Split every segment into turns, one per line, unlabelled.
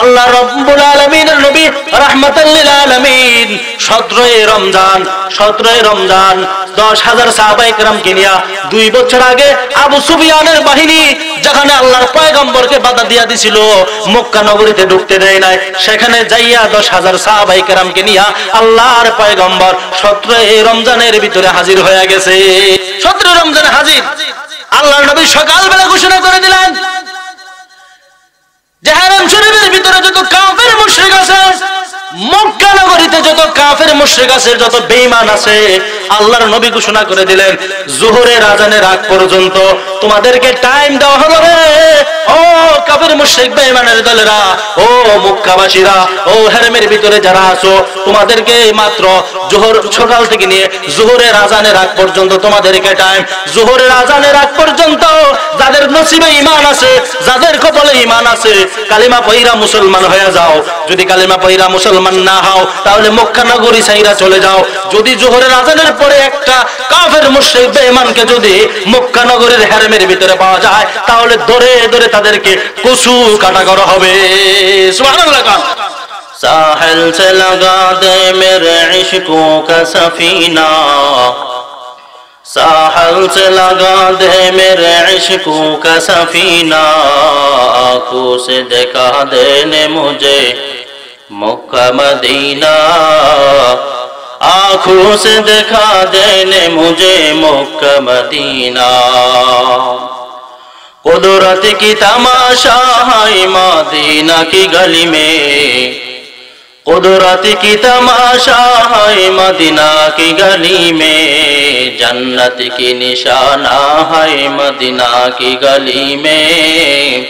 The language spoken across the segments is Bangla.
আল্লাহ রাব্বুল আলামিনের নবী রাহমাতাল লিল আলামিন 17 রমজান 10,000 সাহাবায়ে কেরামকে নিয়ে 2 বছর আগে আবু সুফিয়ানের বাহিনী যেখানে আল্লাহর পয়গম্বরকে বাধা দিয়া দিছিল, মক্কা নগরীতে ঢুকতে দেয় নাই, সেখানে যাইয়া 10,000 সাহাবায়ে কেরামকে নিয়ে আল্লাহর পয়গম্বর 17 রমজানের ভিতরে হাজির হয়ে গেছে। 17 রমজানে হাজির। আল্লাহর নবী সকালবেলা ঘোষণা করে দিলেন যে হারাম শরীফের ভিতরে যত কাফের মুশরিক আছে, মক্কা নগরীতে যত কাফের মুশরিক আছে, যত বেঈমান আছে, আল্লাহর নবী ঘোষণা করে দিলেন যোহরের আযানের আগ পর্যন্ত তোমাদেরকে টাইম দেওয়া হলো রে। ও কাফের মুশরিক বেঈমানের দলেরা, ও মক্কাবাসীরা, ও হারামের ভিতরে যারা আছো, তোমাদেরকে মাত্র যোহর সকাল থেকে নিয়ে যোহরের আযানের আগ পর্যন্ত তোমাদেরকে টাইম। যোহরের আযানের আগ পর্যন্ত যাদের নসিবে ঈমান আছে, যাদের কপালে ঈমান আছে, কালিমা পয়রা মুসলমান হয়ে যাও। যদি কালিমা পয়রা মুসলমান না হও তাহলে মক্কা নগরী ছাইরা চলে যাও। যদি যোহরের আযানের পরে একটা কাফের মুশরিক বেঈমানকে যদি মক্কা নগরীর হারামের ভিতরে পাওয়া যায় তাহলে ধরে ধরে তাদেরকে কসু কাটা করা হবে। সুবহানাল্লাহ।
साहिल से लगा दे मेरे इश्कों का सफीना, साहिल से लगा दे मेरे इश्कों का सफीना, आँखों से दिखा देने मुझे मक्का मदीना, आँखों से दिखा देने मुझे मक्का मदीना। कुदरत की तमाशा है मदीना की गली में, कुदरत की तमाशा है मदीना की गली में, जन्नत की निशाना है मदीना की गली में,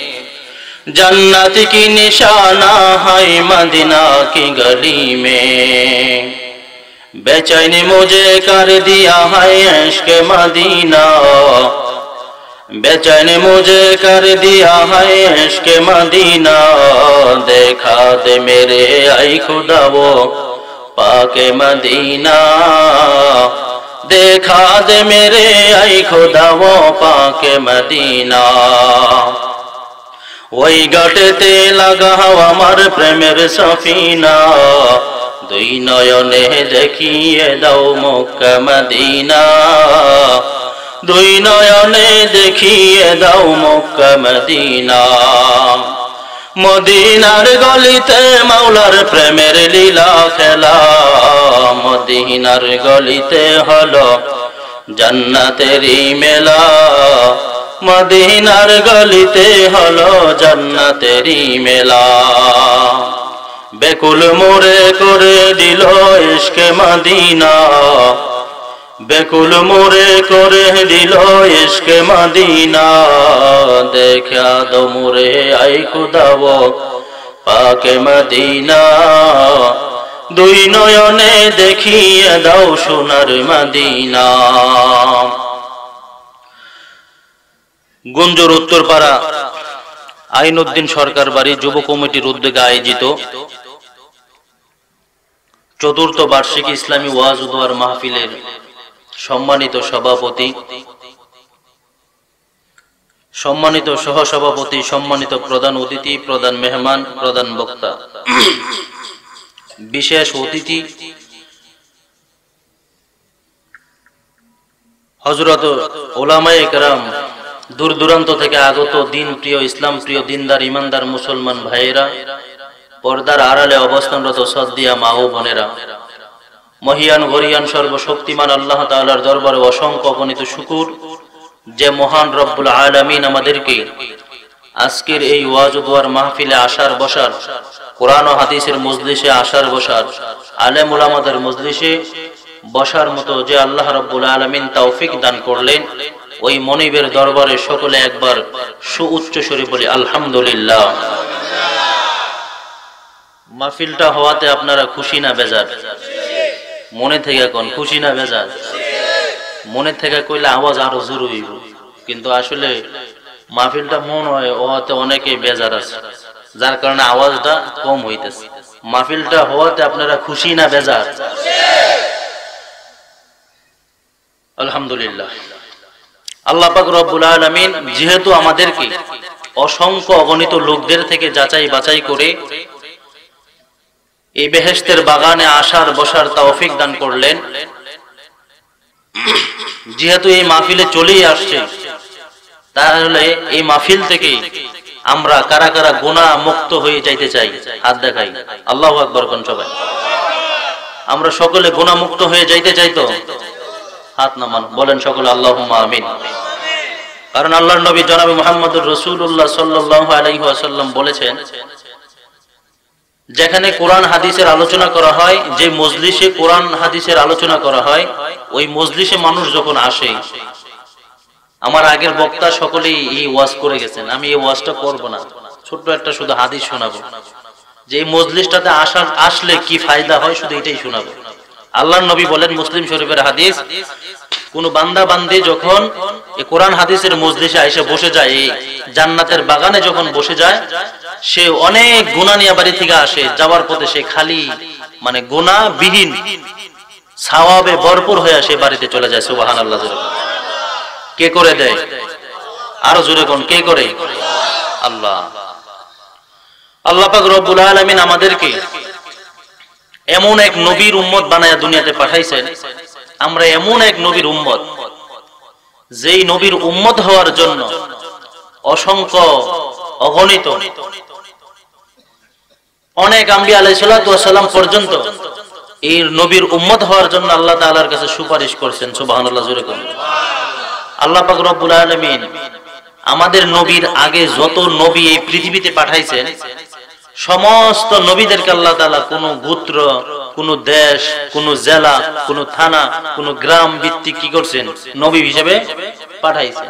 जन्नत की निशाना है मदीना की गली में। बेचैन मुझे कर दिया है इश्क मदीना, बेचैन मुझे कर दिया है इश्क मदीना, देखा दे मेरे आई खुदा वो पाके मदीना, देखा दे मेरे आई खुदा वो पाके मदीना। वही घाटेते लगा আমার প্রেমের সফিনা, দুই নয়নে দেখিয়ে দাও মক্কা মদিনা, দুই নয়নে দেখিয়ে দাও মক্কা মদিনা। মদিনার গলিতে মাওলার প্রেমের লীলা খেলা, মদিনার গলিতে হলো জান্নাতেরই মেলা, মদিনার গলিতে হলো জান্নাতেরই মেলা। বেকুল মোরে করে দিল ইশকে মদিনা, বেকুল মোরে করে দিল ইশকে মদিনা, দেখা দো মোরে আই খুদা वो পাকে মদিনা, দুই নয়নে দেখিয়ে দাও সোনার মদিনা। গুঞ্জর উত্তরপাড়া আইনউদ্দিন সরকার বাড়ি যুব কমিটির উদ্যোগে আয়োজিত চতুর্থ বার্ষিক ইসলামী ওয়াজ ও দোয়ার মাহফিলের সম্মানিত সভাপতি, সম্মানিত সহসভাপতি, সম্মানিত প্রধান অতিথি, প্রধান মেহমান, প্রধান বক্তা, বিশেষ অতিথি হযরত উলামায়ে কেরাম, দূর দূরান্ত থেকে আগত দিন প্রিয়, ইসলাম প্রিয়, দিনদার, ইমানদার মুসলমান ভাইয়েরা, পর্দার আড়ালে অবস্থানরত সদ্দিয়া মা ও বোনেরা, মহিয়ান গরিয়ান সর্বশক্তিমান আল্লাহ তাআলার দরবারে অসংখ্য অগণিত শুকর যে মহান রব্বুল আলামিন আমাদেরকে আজকের এই ওয়াজ ও দোয়ার মাহফিলে আসার বসার, কোরআন ও হাদিসের মজলিসে আসার বসার, আলেম উলামাদের মজলিসে বসার মতো যে আল্লাহ রব্বুল আলামিন তৌফিক দান করলেন, ওই মনিবের দরবারে সকলে একবার সুউচ্চ স্বরে বলি আলহামদুলিল্লাহ। মাহফিলটা হওয়াতে আপনারা খুশি না বেজার? মনে থেকে কোন খুশি না বেজার? মনে থেকে কইলে আওয়াজ আরো জোরে হইব, কিন্তু আসলে মাহফিলটা মন হয় হওয়াতে অনেকেই বেজার আছে, যার কারণে আওয়াজটা কম হইতেছে। মাহফিলটা হওয়াতে আপনারা খুশি না বেজার? আলহামদুলিল্লাহ। আল্লাহ পাক রব্বুল আলামিন যেহেতু আমাদেরকে অসংখ্য অগণিত লোকদের থেকে যাচাই বাছাই করে এই বেহেশতের বাগানে আসার বসার তৌফিক দান করলেন। যেহেতু এই মাহফিলে চলেই আসছে, তাহলে এই মাহফিল থেকে আমরা কারা কারা গুনাহ মুক্ত হয়ে যাইতে চাই? হাত দেখাই। আল্লাহু আকবার কোন সবাই। আমরা সকলে গুনাহ মুক্ত হয়ে যাইতে চাই তো? হাত নামান, বলেন সকলে আল্লাহুম্মা আমিন। কারণ আল্লাহর নবী জনাব মুহাম্মদুর রাসূলুল্লাহ সাল্লাল্লাহু আলাইহি ওয়াসাল্লাম বলেছেন, যেখানে কোরআন হাদিসের আলোচনা করা হয়, যে মজলিসে কোরআন হাদিসের আলোচনা করা হয়, ওই মজলিসে মানুষ যখন আসে, আমার আগের বক্তা সকলেই এই ওয়াজ করে গেছেন, আমি এই ওয়াজটা করব না, ছোট্ট একটা শুধু হাদিস শোনাবো, যে এই মজলিসটাতে আসলে কি ফায়দা হয় শুধু এটাই শোনাবো। আল্লাহর নবী বলেন, মুসলিম শরীফের হাদিস, কোন বান্দা বান্দি যখন এই কোরআন হাদিসের মজলিসে এসে বসে যায়, এই জান্নাতের বাগানে যখন বসে যায়, সে অনেক গুনাহ নিয়ে বাড়ি থেকে আসে, যাওয়ার পথে সে খালি মানে গুনাহবিহীন সওয়াবে ভরপুর হয়ে সে বাড়িতে চলে যায়। সুবহানাল্লাহ। কে করে দেয়? আরো জোরে কোন, কে করে? আল্লাহ। আল্লাহ পাক রব্বুল আলামিন আমাদেরকে এমন এক নবীর উম্মত বানায়া দুনিয়াতে পাঠাইছেন। আমরা এমন এক নবীর উম্মত, যেই নবীর উম্মত হওয়ার জন্য অসংখ্য অগণিত অনেক আম্বিয়া আলাইহিস সালাতু ওয়াস সালাম পর্যন্ত এই নবীর উম্মত হওয়ার জন্য আল্লাহ তাআলার কাছে সুপারিশ করেছেন। সুবহানাল্লাহ জোরে কোন। আল্লাহ পাক রব্বুল আলামিন আমাদের নবীর আগে যত নবী এই পৃথিবীতে পাঠাইছেন, সমস্ত নবীদেরকে আল্লাহ তাআলা কোন গোত্র, কোন দেশ, কোন জেলা, কোন থানা, কোন গ্রাম ভিত্তিক কি করছেন? নবী হিসেবে পাঠাইছেন।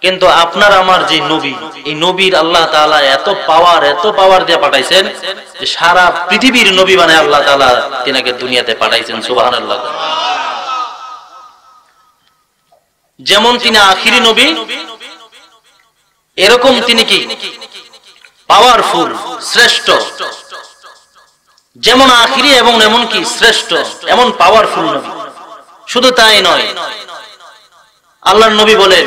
কিন্তু আপনার আমার যে নবী, এই নবীর আল্লাহ তাআলা এত পাওয়ার দিয়ে পাঠাইছেন যে সারা পৃথিবীর নবী বানায় আল্লাহ তাআলা তিনাকে দুনিয়াতে পাঠাইছেন। সুবহানাল্লাহ। যেমন তিনি আখিরি নবী, এরকম তিনি কি পাওয়ারফুল, শ্রেষ্ঠ। যেমন আখিরি এবং এমন কি শ্রেষ্ঠ, এমন পাওয়ারফুল নবী। শুধু তাই নয়, আল্লাহর নবী বলেন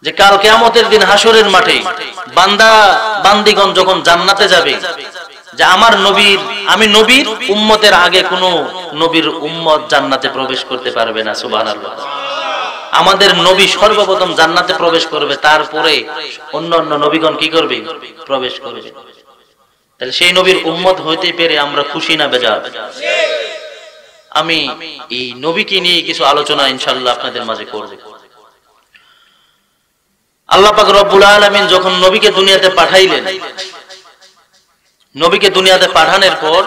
যে কাল কিয়ামতের দিন হাসরের মাঠে বান্দা বান্দিগণ যখন জান্নাতে যাবে, যে আমার নবীর, আমি নবীর উম্মতের আগে কোন নবীর উম্মত জান্নাতে প্রবেশ করতে পারবে না। সুবহানাল্লাহ। আমাদের নবী সর্বপ্রথম জান্নাতে প্রবেশ করবে, তারপরে অন্যান্য নবীগণ কি করবে? প্রবেশ করবে। তাহলে সেই নবীর উম্মত হইতে পেরে আমরা খুশি না বেজার? আমি এই নবীকে নিয়ে কিছু আলোচনা ইনশাআল্লাহ আপনাদের মাঝে করব। আল্লাহ পাক রব্বুল আলামিন যখন নবীকে দুনিয়াতে পাঠাইলেন, নবীকে দুনিয়াতে পাঠানোর পর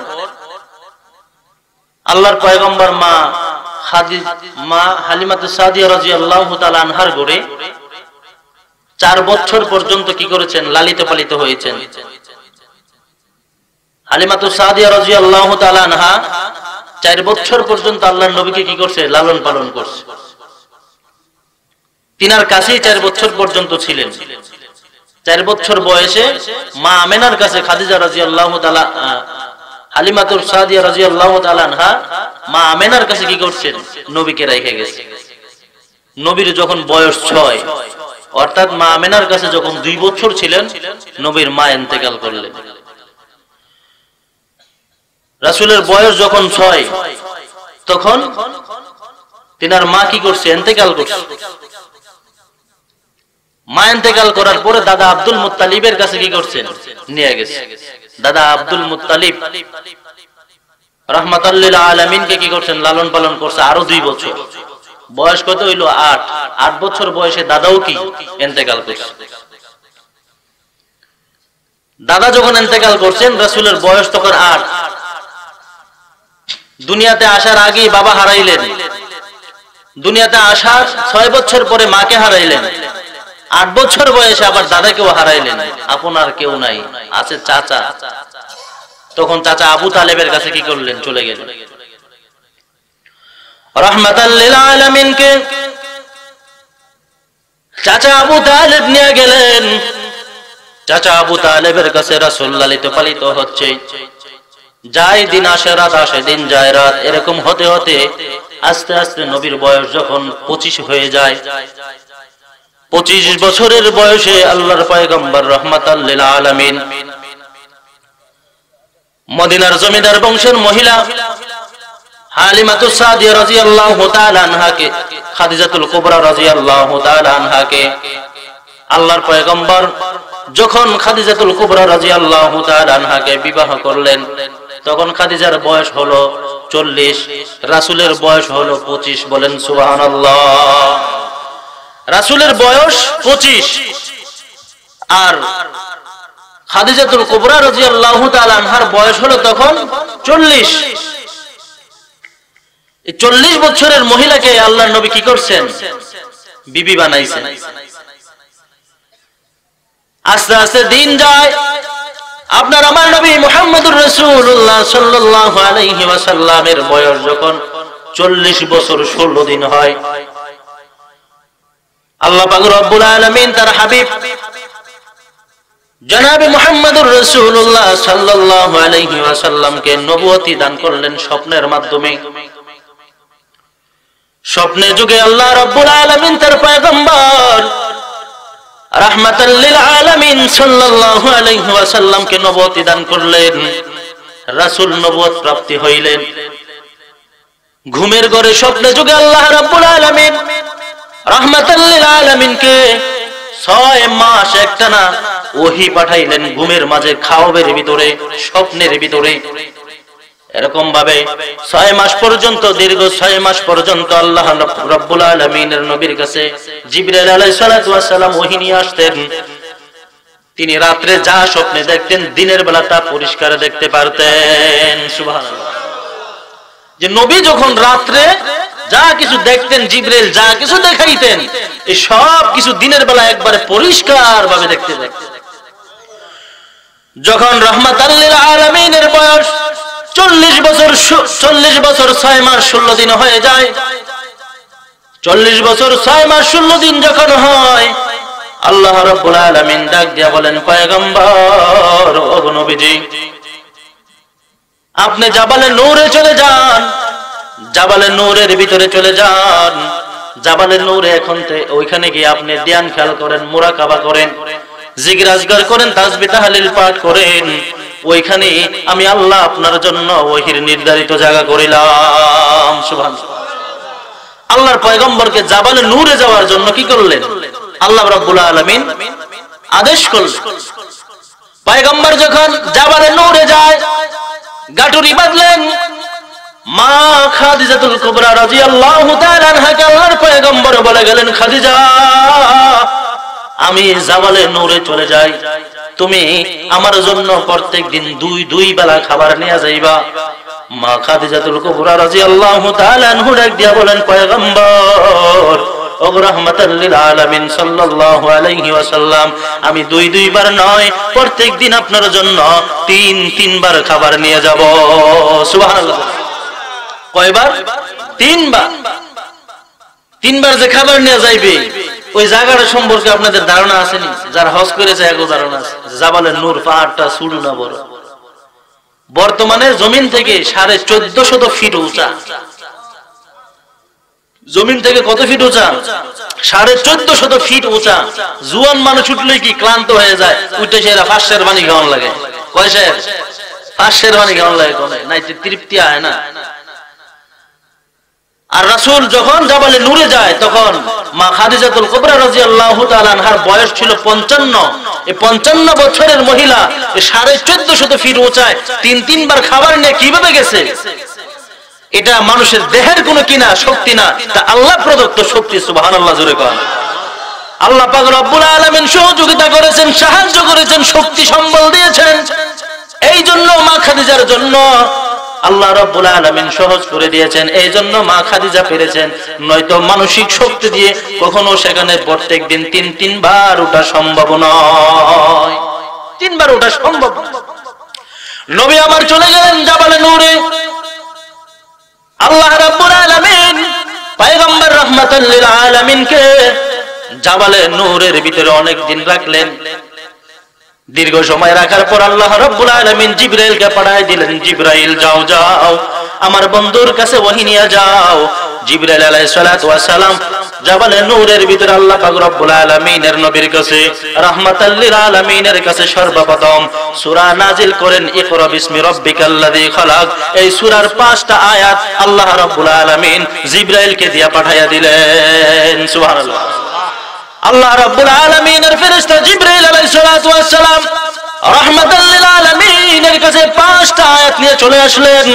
আল্লাহর পয়গম্বর মা হালিমাতুস সাদিয়া রাদিয়াল্লাহু তাআলা আনহার ঘরে 4 বছর পর্যন্ত কি করেছেন? লালিত পালিত হয়েছেন। হালিমাতুস সাদিয়া রাদিয়াল্লাহু তাআলা আনহা 4 বছর পর্যন্ত আল্লাহর নবীকে কি করছে? লালন পালন করছে। তিনার কাছেই 4 বছর পর্যন্ত ছিলেন। 4 বছর বয়সে মা আমেনার কাছে খাদিজা রাদিয়াল্লাহু তাআলা, হালিমাতুস সাদিয়া রাদিয়াল্লাহু তাআলা আনহা মা আমেনার কাছে কি করছেন? নবীকে রেখে গেছে। নবীর যখন বয়স 6, অর্থাৎ মা আমেনার কাছে যখন 2 বছর ছিলেন, নবীর মা ইন্তেকাল করলেন। রাসূলের বয়স যখন 6, তখন তিনার মা কি করছে? ইন্তেকাল করছে। মা ইন্তেকাল করার পরে দাদা আব্দুল মুত্তালিবের কাছে কি করছেন? নিয়ে গেছে। দাদা আব্দুল মুত্তালিব রাহমাতাল লিল আলামিনকে কি করছেন? লালন পালন করছে আরো 2 বছর। বয়স কত হইল? 8 বছর বয়সে দাদাও কি ইন্তেকাল করছে। দাদা যখন ইন্তেকাল করছেন, রাসূলের বয়স তখন 8। দুনিয়াতে আসার আগেই বাবা হারাইলেন। দুনিয়াতে আসার 6 বছর পরে মাকে হারাইলেন। 8 বছর বয়সে আবার দাদাকেও হারাইলেন। আপনার কেউ নাই, আছে চাচা। তখন চাচা আবু তালেবের কাছে কি করলেন? চলে গেলেন। রাহমাতাল লিল আলামিনকে চাচা আবু তালেব নিয়ে গেলেন। চাচা আবু তালেবের কাছে রাসূল লালিত পালিত হচ্ছে। যায় দিন আসে রাত, আসে দিন যায় রাত, এরকম হতে হতে আস্তে আস্তে নবীর বয়স যখন 25 হয়ে যায়, 25 বছরের বয়সে আল্লাহর পয়গম্বর রাহমাতাল লিল আলামিন মদিনার জমিদার বংশের মহিলা হালিমাতুস সাদিয়া রাদিয়াল্লাহু তাআলা আনহাকে, খাদিজাতুল কুবরা রাদিয়াল্লাহু তাআলা আনহাকে আল্লাহর পয়গম্বর যখন খাদিজাতুল কুবরা রাদিয়াল্লাহু তাআলা আনহাকে বিবাহ করলেন, তখন খাদিজার বয়স হলো 40, রাসূলের বয়স হলো 25। বলেন সুবহানাল্লাহ। রাসূলের বয়স 25 আর খাদিজাতুল কুবরা রাদিয়াল্লাহু তাআলা আনহার বয়স হলো তখন 40। এই 40 বছরের মহিলাকে আল্লাহর নবী কি করছেন? বিবি বানাইছেন। আস্তে আস্তে দিন যায়, আপনার আমার নবী মুহাম্মদুর রাসূলুল্লাহ সাল্লাল্লাহু আলাইহি ওয়াসাল্লামের বয়স যখন 40 বছর 16 দিন হয়, আল্লাহ পাক রব্বুল আলামিন তার হাবিব জনাবে মুহাম্মদুর রাসূলুল্লাহ সাল্লাল্লাহু আলাইহি ওয়াসাল্লামকে নবুয়তি দান করলেন স্বপ্নের মাধ্যমে। স্বপ্নে যুগে আল্লাহ রাব্বুল আলামিন তার পয়গম্বর রাহমাতাল লিল আলামিন সাল্লাল্লাহু আলাইহি ওয়াসাল্লামকে নবুয়তি দান করলেন। রাসূল নবুয়ত প্রাপ্তি হইলেন। ঘুমের ঘরে স্বপ্নে যুগে আল্লাহ রাব্বুল আলামিন রাহমাতাল লিল আলামিনকে 6 মাস একটানা ওহী পাঠাইলেন, ঘুমের মাঝে খাওয়াবের ভিতরে, স্বপ্নের ভিতরে। এরকম ভাবে 6 মাস পর্যন্ত, দীর্ঘ 6 মাস পর্যন্ত আল্লাহ রাব্বুল আলামিনের নবীর কাছে জিবরাইল আলাইহিস সালাতু ওয়াস সালাম ওহী নিয়ে আসতেন। তিনি রাতে যা স্বপ্নে দেখতেন দিনের বেলা তা পরিষ্কার দেখতে পারতেন। সুবহানাল্লাহ। যে নবী যখন রাতে যা কিছু দেখতেন, জিবরাইল যা কিছু দেখাইতেন, এই সব কিছু দিনের বেলা একবারে পরিষ্কার ভাবে দেখতে দেখতেন। যখন রাহমাতাল লিল আলামিনের বয়স 40 বছর 6 মাস 16 দিন হয়ে যায়, 40 বছর 6 মাস 16 দিন যখন হয়, আল্লাহ রাব্বুল আলামিন ডাক দিয়া বলেন, পয়গম্বর ও নবীজি, আপনি জাবালে নূরে চলে যান, জাবালে নূরের ভিতরে চলে যান। জাবালে নূরে এখন ওইখানে গিয়ে আপনি ধ্যান খেয়াল করেন, মুরাকাবা করেন, জিকির আজগার করেন, তাসবিহ তাহলিল পাঠ করেন। ওইখানে আমি আল্লাহ আপনার জন্য ওহির নির্ধারিত জায়গা করিলাম। সুবহানাল্লাহ। আল্লাহর পয়গম্বরকে জাবালে নূরে যাওয়ার জন্য কি করলেন? আল্লাহ রাব্বুল আলামিন আদেশ করলেন। পয়গম্বর যখন জাবালে নূরে যায়, গাটুরি বাঁধলেন। মা খাদিজাতুল কুবরা রাদিয়াল্লাহু তাআলা আনহাকে আল্লাহর পয়গম্বর বলে গেলেন, খাদিজা, আমি জাবালে নূরে চলে যাই, তুমি আমার জন্য প্রত্যেকদিন 2 বেলা খাবার নিয়ে যাইবা। মা খাদিজাতুল কুবরা রাদিয়াল্লাহু তাআলা আনহা ডাক দিয়া বলেন, পয়গম্বর ও রাহমাতাল লিল আলামিন সাল্লাল্লাহু আলাইহি ওয়াসাল্লাম, আমি 2 বার নয়, প্রত্যেকদিন আপনার জন্য 3 বার খাবার নিয়ে যাব। সুবহানাল্লাহ। কয়বার? 3 বার। 3 বার যে খাবার নিয়ে যাইবে, ওই জায়গাটা সম্পর্কে আপনাদের ধারণা আছে নি? যারা হজ করেছে একও ধারণা আছে। জাবালে নূর পাহাড়টা ছোট না বড়? বর্তমানে জমিন থেকে 1450 ফিট উঁচা। জমিন থেকে কত ফিট উঁচা? 1450 ফিট উঁচা। জুয়ান মানুষ উঠলে কি ক্লান্ত হয়ে যায়, উঠে সেরা 5 পানি খাওয়ান লাগে। কয় শের? 5 পানি খাওয়ান লাগে, কোনে নাইতে তৃপ্তি হয় না। আর রাসূল যখন জাবালে নূরে যায়, তখন মা খাদিজাতুল কুবরা রাদিয়াল্লাহু তাআলা আনহার বয়স ছিল 55। এই 55 বছরের মহিলা 1450 ফিট উঁচায় 3 বার খাবার নিয়ে কিভাবে গেছে? এটা মানুষের দেহের কোনো কিনা শক্তি না, তা আল্লাহ প্রদত্ত শক্তি। সুবহানাল্লাহ। জোরে কোন আল্লাহ পাক রব্বুল আলামিন সহযোগিতা করেছেন, সাহায্য করেছেন, শক্তি সম্বল দিয়েছেন। এই জন্য মা খাদিজার জন্য আল্লাহ রাব্বুল আলামিন সহজ করে দিয়েছেন। এই জন্য মা খাদিজা পেরেছেন, নয়তো মানসিক শক্তি দিয়ে কখনো সেখানে প্রত্যেকদিন 3 বার ওঠা সম্ভব নয়। 3 বার ওঠা সম্ভব। নবী আমার চলে গেলেন জাবালে নূরে। আল্লাহ রাব্বুল আলামিন পয়গম্বর রাহমাতাল লিল আলামিনকে জাবালে নূরের ভিতরে অনেক দিন রাখলেন। দীর্ঘ সময় রাখার পর আল্লাহ রাব্বুল আলামিন জিবরাইলকে পাঠায় দিলেন, জিবরাইল যাও যাও আমার বন্ধুর কাছে ওহী নিয়ে যাও। জিবরাইল আলাইহিস সালাতু ওয়াস সালাম
জাবালে নূরের ভিতরে আল্লাহ পাক রব্বুল আলামিনের নবীর কাছে রাহমাতাল লিল আলামিনের কাছে সর্বপ্রথম সূরা নাজিল করেন ইকরা বিসমি রাব্বিকাল্লাযী খালাক। এই সূরার 5টা আয়াত আল্লাহ রাব্বুল আলামিন জিবরাইলকে দিয়া পাঠাইয়া দিলেন। সুবহানাল্লাহ। আল্লাহ রাব্বুল আলামিনের ফেরেশতা জিবরাইল আলাইহিস সালাতু ওয়াস সালাম রাহমাতাল লিল আলামিনের কাছে 5টা আয়াত নিয়ে চলে আসলেন।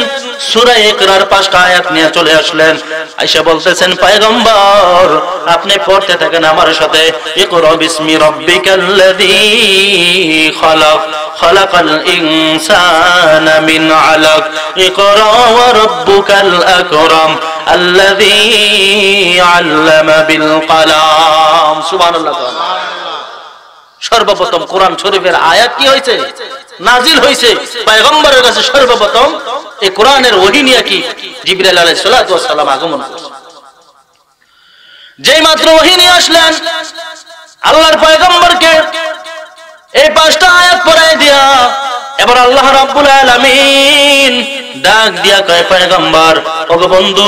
সূরা ইকরার 5টা আয়াত নিয়ে চলে আসলেন। আয়েশা বলতেছেন, পয়গম্বর আপনি পড়তে থাকেন আমার সাথে, ইকরা বিসমি রাব্বিকাল্লাযী খালাক খালাকাল ইনসানা মিন আলাক ইকরা ওয়া রাব্বুকাল আকরাম আল্লাযী আল্লামা বিল কলাম। সুবহানাল্লাহ। সর্বপ্রথম কোরআন শরীফের আয়াত কি হয়েছে? নাজিল হয়েছে। পয়গম্বরের কাছে সর্বপ্রথম এই কোরআনের ওহী নিয়ে কি জিবরাইল আলাইহিস সালাতু ওয়াস সালাম আগমন করলেন। যেই মাত্র ওহী নিয়ে আসলেন, আল্লাহর পয়গম্বরকে এই 5টা আয়াত পড়াই দিয়া এবার আল্লাহ রাব্বুল আলামিন ডাক দিয়া কয়, পয়গম্বর ওগো বন্ধু,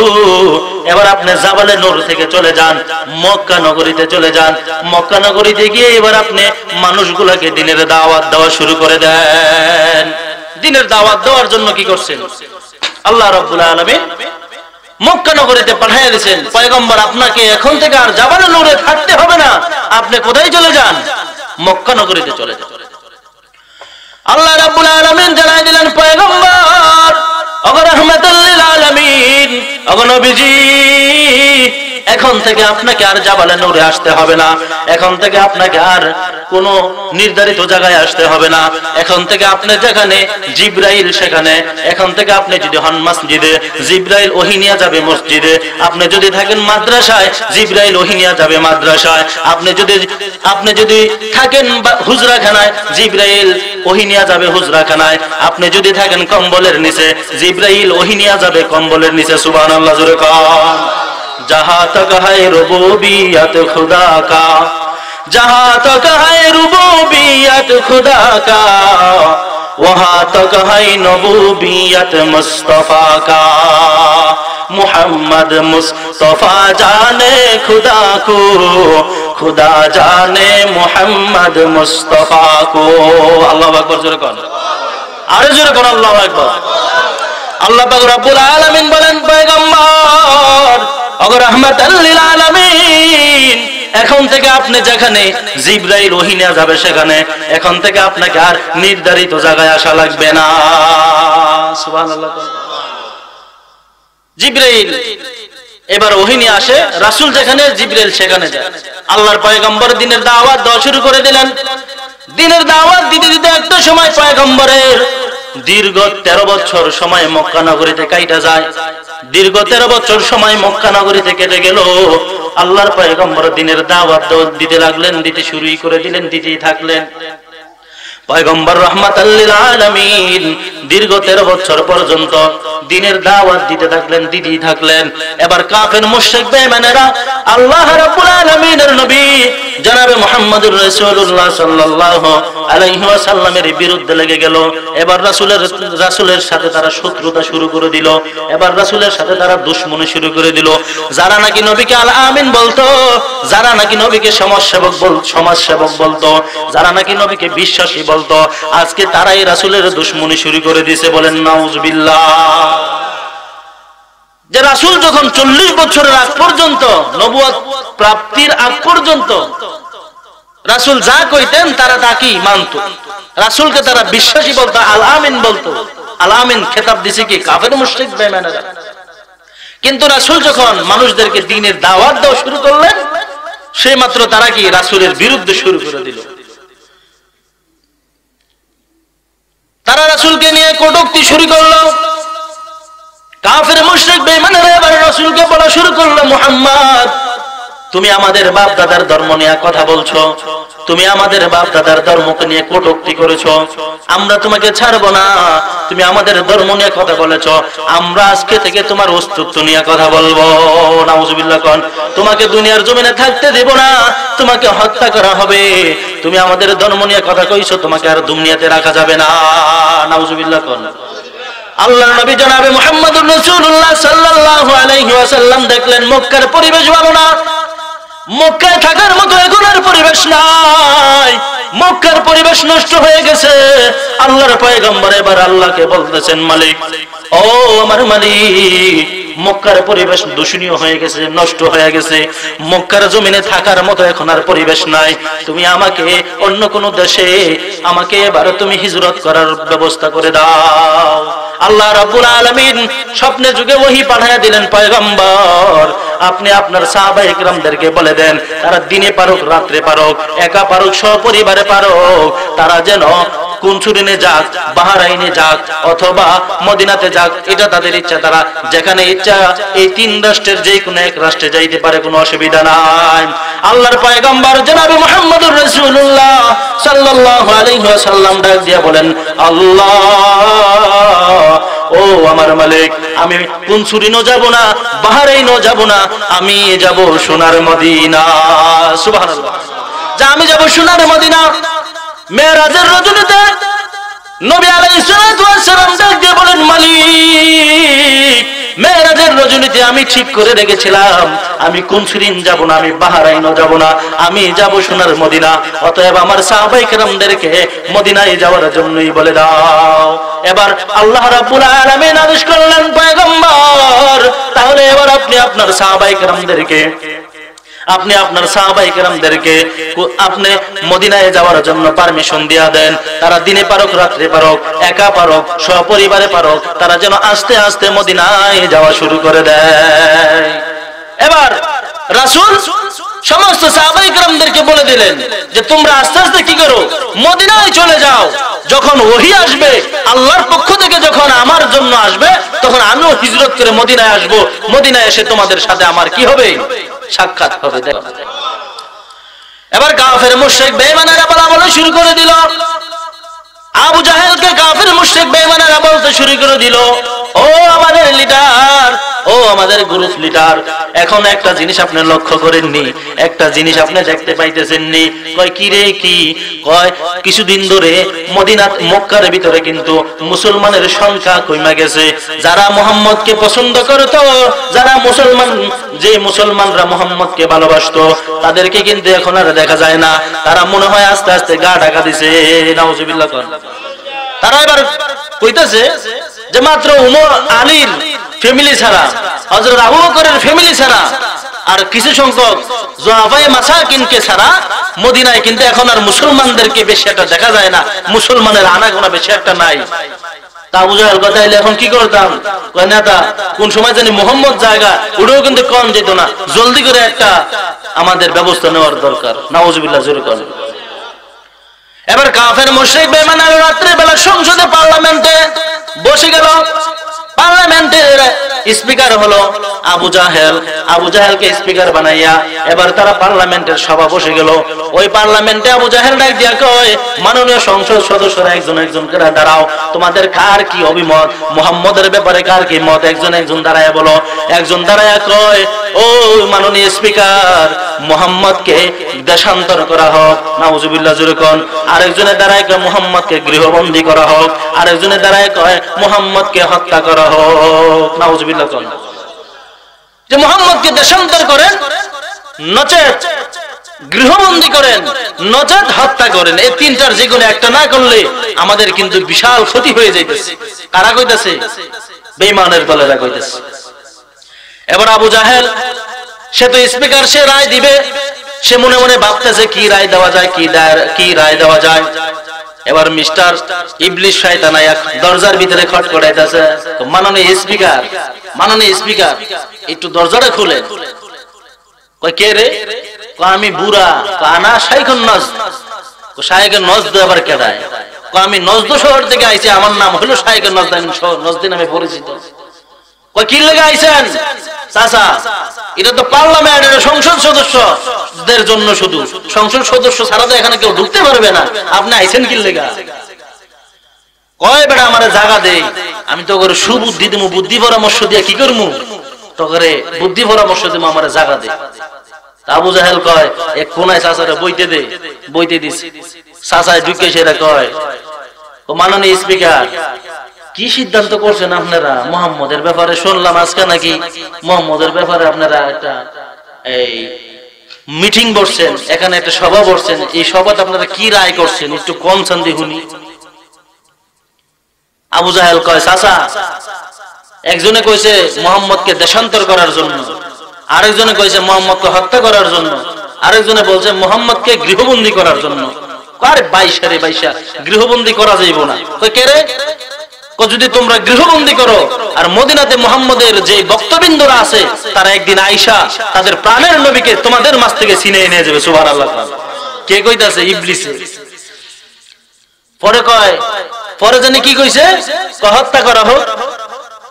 এবার আপনি জাবালে নূর থেকে চলে যান, মক্কা নগরীতে চলে যান। মক্কা নগরীতে গিয়ে এবার আপনি মানুষগুলোকে দিনের দাওয়াত দেওয়া শুরু করে দেন। দিনের দাওয়াত দেওয়ার জন্য কি করছেন? আল্লাহ রাব্বুল আলামিন মক্কা নগরীতে পাঠিয়ে দিয়েছেন, পয়গম্বর আপনাকে এখন থেকে আর জাবালে নূরে থাকতে হবে না, আপনি কোথায় চলে যান? মক্কা নগরীতে চলে যান। আল্লাহ রাব্বুল আলামিন জানাই দিলেন, পয়গম্বর ওগো রাহমাতাল লিল আলামিন, ওগো নবীজি, এখন থেকে আপনাকে আর জাবালে নূরে আসতে হবে না, এখন থেকে আপনাকে আর কোন নির্ধারিত জায়গায় আসতে হবে না। এখন থেকে আপনি যেখানে জিবরাইল সেখানে, এখন থেকে আপনি যদি হন মসজিদে, জিবরাইল ওহী নিয়ে যাবে মসজিদে, আপনি যদি থাকেন মাদ্রাসায়, জিবরাইল ওহী নিয়ে যাবে মাদ্রাসায়, আপনি যদি থাকেন হুজরাখানায়, জিবরাইল ওহী নিয়ে যাবে হুজরাখানায়, আপনি যদি থাকেন কম্বলের নিচে, জিবরাইল ওহী নিয়ে যাবে কম্বলের নিচে। সুবহানাল্লাহ। জোরে কান। जहां तक है रुबूबियत खुदा का, जहां तक है रुबूबियत खुदा का, वहां तक है नबूबियत मुस्तफा का। मुहम्मद मुस्तफा जाने खुदा को, खुदा जाने मुहम्मद मुस्तफा को। अल्लाहु আকবার। জোরে কোন, আরে জোরে কোন আল্লাহু আকবার। আল্লাহ পাক রব্বুল আলামিন বলেন, পয়গম্বর ওগো রাহমাতাল লিল আলামিন, এখন থেকে আপনি যেখানে জিবরাইল ওহী নিয়ে যাবে সেখানে, এখন থেকে আপনাকে আর নির্ধারিত জায়গায় আসা লাগবে না। সুবহানাল্লাহ। জিবরাইল এবার ওহী নিয়ে আসে, রাসূল যেখানে জিবরাইল সেখানে যায়। আল্লাহর পয়গম্বর দিনের দাওয়াত দেওয়া শুরু করে দিলেন। দিনের দাওয়াত দিতে দিতে একটা সময় পয়গম্বরের দীর্ঘ 13 বছর সময় মক্কা নগরীতে কাইটা যায়। দীর্ঘ 13 বছর সময় মক্কা নগরীতে কেটে গেল। আল্লাহর পয়গম্বর দিনের দাওয়াত দিতে লাগলেন, দিতে শুরুই করে দিলেন, দিতেই থাকলেন। পয়গম্বর রাহমাতাল লিল আলামিন দীর্ঘ 13 বছর পর্যন্ত দিনের দাওয়াত দিতে থাকলেন, দিতেই থাকলেন। এবার কাফের মুশরিক বেঈমানেরা আল্লাহ রাব্বুল আলামিনের নবী জনাবে মুহাম্মদুর রাসূলুল্লাহ সাল্লাল্লাহু আলাইহি ওয়াসাল্লামের বিরুদ্ধে লেগে গেল। এবার রাসূলের সাথে তারা শত্রুতা শুরু করে দিল। এবার রাসূলের সাথে তারা দুশমনি শুরু করে দিল। যারা নাকি নবীকে আল আমিন বলতো, যারা নাকি নবীকে সমাজসেবক বলতো, যারা নাকি নবীকে বিশ্বাসী বলতো, আজকে তারাই রাসূলের দুশমনি শুরু করে দিয়েছে। বলেন নাউজুবিল্লাহ। যে রাসূল যখন 40 বছরের আগ পর্যন্ত, নবুয়ত প্রাপ্তির আগ পর্যন্ত রাসূল যা কইতেন তারা তাকেই মানত, রাসূলকে তারা বিশ্বাসী বলতো, আল আমিন বলতো। আল আমিন খেতাব দিছে কি কাফের মুশরিক বেঈমানেরা। কিন্তু রাসূল যখন মানুষদেরকে দ্বীনের দাওয়াত দেওয়া শুরু করলেন, সেই মাত্র তারা কি রাসূলের বিরুদ্ধে শুরু করে দিল। তারা রাসূলকে নিয়ে কটূক্তি শুরু করলো। কাফের মুশরিক বেঈমানেরা এবার রাসূলকে বলা শুরু করলো, মুহাম্মদ তুমি আমাদের বাপ দাদার ধর্ম নিয়ে কথা বলছো, তুমি আমাদের বাপ দাদার ধর্মকে নিয়ে কটূক্তি করেছো, আমরা তোমাকে ছাড়বো না। তুমি আমাদের ধর্ম নিয়ে কথা বলেছো, আমরা আজকে থেকে তোমার অস্তিত্ব নিয়ে কথা বলবো। নাউজুবিল্লাহ। কোন, তোমাকে দুনিয়ার জমিনে থাকতে দেব না, তোমাকে হত্যা করা হবে। তুমি আমাদের ধর্ম নিয়ে কথা কইছো, তোমাকে আর দুনিয়াতে রাখা যাবে না। নাউজুবিল্লাহ। কোন, আল্লাহর নবী জনাবে মুহাম্মদুর রাসূলুল্লাহ সাল্লাল্লাহু আলাইহি ওয়াসাল্লাম দেখলেন মক্কার পরিবেশ ভালো না, মক্কায় থাকার মতো এখন আর পরিবেশ নাই, মক্কার পরিবেশ নষ্ট হয়ে গেছে। আল্লাহর পয়গম্বর এবার আল্লাহকে বলতেছেন, মালিক, ও আমার মালিক, মক্কার পরিবেশ দূষণীয় হয়ে গেছে, নষ্ট হয়ে গেছে, মক্কার জমিনে থাকার মতো এখন আর পরিবেশ নাই। তুমি আমাকে অন্য কোন দেশে আমাকে এবার তুমি হিজরত করার ব্যবস্থা করে দাও। আল্লাহ রাব্বুল আলামিন স্বপ্নে যুগে ওহী পাঠিয়ে দিলেন, পয়গম্বর আপনি আপনার সাহাবায়ে কিরামদেরকে বলে দেন, তারা দিনে পারুক রাত্রে পারুক, একা পারুক সপরিবারে পারুক, তারা যেন কুনসুরিনে যাক, বাহরাইনে যাক অথবা মদিনাতে যাক, এটা তাদের ইচ্ছা, তারা যেখানে ইচ্ছা এই তিন রাষ্ট্রের যে কোনো এক রাষ্ট্রে যাইতে পারে, কোনো অসুবিধা নাই। আল্লাহর পয়গম্বর জনাবে মুহাম্মদুর রাসূলুল্লাহ সাল্লাল্লাহু আলাইহি ওয়াসাল্লাম ডাক দিয়ে বলেন, আল্লাহ, ও আমার মালিক, আমি কুনসুরিনও যাব না, বাহরাইনও যাব না, আমি যাব সোনার মদিনা। সুবহানাল্লাহ। যা আমি যাব সোনার মদিনা। মেরাজের রজনীতে নবী আলাইহিস সালাতু ওয়াস সালাম ডাক দিয়ে বলেন, মালিক, মেরাজের রজনীতে আমি ঠিক করে রেখেছিলাম আমি কুনসুরিন যাব না, আমি বাহরাইনও যাব না, আমি যাব সোনার মদিনা। অতএব আমার সাহাবায়ে কেরামদেরকে মদিনায় যাওয়ার জন্যই বলে দাও। এবার আল্লাহ রাব্বুল আলামিন আদেশ করলেন, পয়গম্বর তাহলে এবার আপনি আপনার সাহাবায়ে কেরামদেরকে আপনি মদিনায় যাওয়ার জন্য পারমিশন দিয়া দেন। তারা দিনে পারুক রাত্রে পারুক, একা পারুক সপরিবারে পারুক, তারা যেন আস্তে আস্তে মদিনায় যাওয়া শুরু করে দেয়। এবার রাসূল সমস্ত সাহাবায়ে কেরামদেরকে বলে দিলেন যে তোমরা আস্তে আস্তে কি করো, মদিনায় চলে যাও। যখন ওহী আসবে আল্লাহর পক্ষ থেকে, যখন আমার জন্য আসবে, তখন আমিও হিজরত করে মদিনায় আসব। মদিনায় এসে তোমাদের সাথে আমার কি হবে, সাক্ষাৎ হবে। এবার কাফের মুশরিক বেঈমানেরা বলা শুরু করে দিল। আবু জাহেলকে কাফের মুশরিক বেঈমানেরা বলতে শুরু করে দিল, ও আমাদের লিডার, ও আমাদের গ্রুপ লিডার, এখন একটা জিনিস আপনি লক্ষ্য করেননি, একটা জিনিস আপনি দেখতে পাইতেছেননি। কয় কি রে কি? কয় কিছুদিন ধরে মদিনা মক্কার ভিতরে কিন্তু মুসলমানের সংখ্যা কমে গেছে। যারা মুহাম্মদকে পছন্দ করত, যারা মুসলমানরা মুহাম্মদকে ভালোবাসতো, তাদেরকে কিন্তু এখন আর দেখা যায় না। তারা মনে হয় আস্তে আস্তে গা ঢাকা দিছে। নাউজুবিল্লাহ। তারা এবার কইতেছে যে মাত্র উমর আলীর ফ্যামিলি ছাড়া, হযরত আবু বকরের ফ্যামিলি ছাড়া, আর কিছু সংখ্যক যুআফায়ে মাসাকিনকে ছাড়া মদিনায় কিন্তু এখন আর মুসলমানদেরকে বেশি একটা দেখা যায় না, মুসলমানের আনাগোনা বেশি একটা নাই। তা আবু জাহেল কথা হইলে এখন কি করতাম? কয় নেতা, কোন সময় জানি মুহাম্মদ জায়গা ওটাও কিন্তু কম যেত না, জলদি করে একটা আমাদের ব্যবস্থা নেওয়ার দরকার। নাউজুবিল্লাহ, জোরে করেন। এবার কাফের মুশরিক বেঈমানেরা রাত্রে বেলা সংসদে পার্লামেন্টে বসে গেল। পার্লামেন্টের স্পিকার হলো আবু জাহেল। আবু জাহেলকে স্পিকার বানাইয়া এবার তারা পার্লামেন্টের সভা বসে গেল। ওই পার্লামেন্টে আবু জাহেল ডাক দিয়া কয়, মাননীয় সংসদ সদস্যরা একজন একজন করে দাঁড়াও, তোমাদের কার কি অভিমত, মুহাম্মদের ব্যাপারে কার কি মত, একজন একজন দাঁড়ায়া বলো। একজন দাঁড়ায়া কয়, ও মাননীয় স্পিকার, মুহাম্মদকে দেশান্তর করা হোক। নাউজুবিল্লাহ, জোরে কোন। আরেকজনে দাঁড়ায় কয় মুহাম্মদকে গৃহবন্দী করা হোক। আরেকজনে দাঁড়ায় কয় মুহাম্মদকে হত্যা করা হোক। নাউজুবিল্লাহ কোন। যে মুহাম্মদকে দেশান্তর করেন, নচেত গৃহবন্দী করেন, নচেত হত্যা করেন। এই তিনটার যে কোনো একটা না করলে আমাদের কিন্তু বিশাল ক্ষতি হয়ে যাইতেছে। কারা কইতেছে? বেঈমানের দলেরা কইতেছে। এবার আবু জাহেল, সে তো স্পিকার, সে রায় দিবে। সে মনে মনে ভাবতেছে কি রায় দেওয়া যায়, কি রায় দেওয়া যায়। এবার মিস্টার ইবলিস শয়তান দরজার ভিতরে খটখটাইতেছে, মাননীয় স্পিকার একটু দরজাটা খুলেন। কয় কে রে? কয় আমি বুড়া। কানা শাইখুন নজদ। শাইখুন নজদ আবার কেডায়? কয় আমি নজদ শহর থেকে আইছি, আমার নাম হলো শাইখুন নজদ নামে পরিচিত। কয় কি লাগা আইছেন? চাচা, এটা তো পার্লামেন্ট, এটা সংসদ সদস্যদের জন্য, শুধু সংসদ সদস্য ছাড়া তো এখানে কেউ ঢুকতে পারবে না, আপনি আইছেন কি লাগা? কয় বেটা আমারে জায়গা দেই, আমি তো করে সুবুদ্ধি দিমু, বুদ্ধি পরামর্শ দিয়ে কি করমু, তো করে বুদ্ধি পরামর্শ দিমু, আমারে জায়গা দে। আবু জাহেল কয়, এক কোনায় চাচারে বইতে দিস। চাচায় ঢুকে সেটা কয়, ও মাননীয় স্পিকার, কি সিদ্ধান্ত করছেন আপনারা মুহাম্মদের ব্যাপারে? শুনলাম আজকে নাকি মুহাম্মদের ব্যাপারে আপনারা একটা এই মিটিং বসছেন, এখানে একটা সভা বসছেন, এই সভাতে আপনারা কি রায় করছেন একটু কম চান্দি শুনি। আবু জাহেল কয়, চাচা, একজনে কইছে মুহাম্মদকে দেশান্তর করার জন্য, আরেকজনে কইছে মুহাম্মদকে হত্যা করার জন্য, আরেকজনে বলছে মুহাম্মদকে গৃহবন্দী করার জন্য। আরে বাইশা রে বাইশা, গৃহবন্দী করা যাইব না। কই কে রে? যদি তোমরা গৃহবন্দী করো আর মদিনাতে মুহাম্মদের যে বক্তবৃন্দরা আছে তারা একদিন আইসা তাদের প্রাণের নবীকে তোমাদের মাঝ থেকে ছিনিয়ে নিয়ে যাবে। সুবহানাল্লাহ। কে কইতাছে? ইবলিসে। পরে কয়, পরে জানি কি কইছে, হত্যা করা হোক।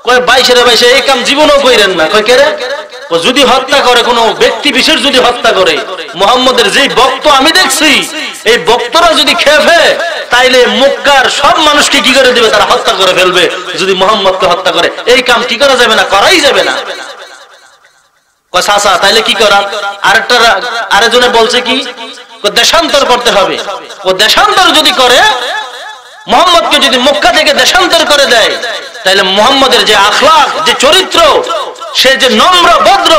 কয় বাইশে রে বাইশে, এই কাম জীবনও কইরেন না। কয় কে রে? যদি হত্যা করে, কোনো ব্যক্তি বিশেষ যদি হত্যা করে, মুহাম্মদের যে বক্ত আমি দেখছি এই বক্তরা যদি খেয়ে তাইলে মক্কার সব মানুষকে কি করে দিবে? তারা হত্যা করে ফেলবে যদি মুহাম্মদকে হত্যা করে। এই কাম কি করা যাবে না, করাই যাবে না। কয় চাচা তাইলে কি করা? আরেকজনে বলছে কি, দেশান্তর করতে হবে। ও দেশান্তর যদি করে, মুহাম্মদকে যদি মক্কা থেকে দেশান্তর করে দেয়, তাহলে মুহাম্মদের যে আখলাক, যে চরিত্র, সে যে নম্র ভদ্র,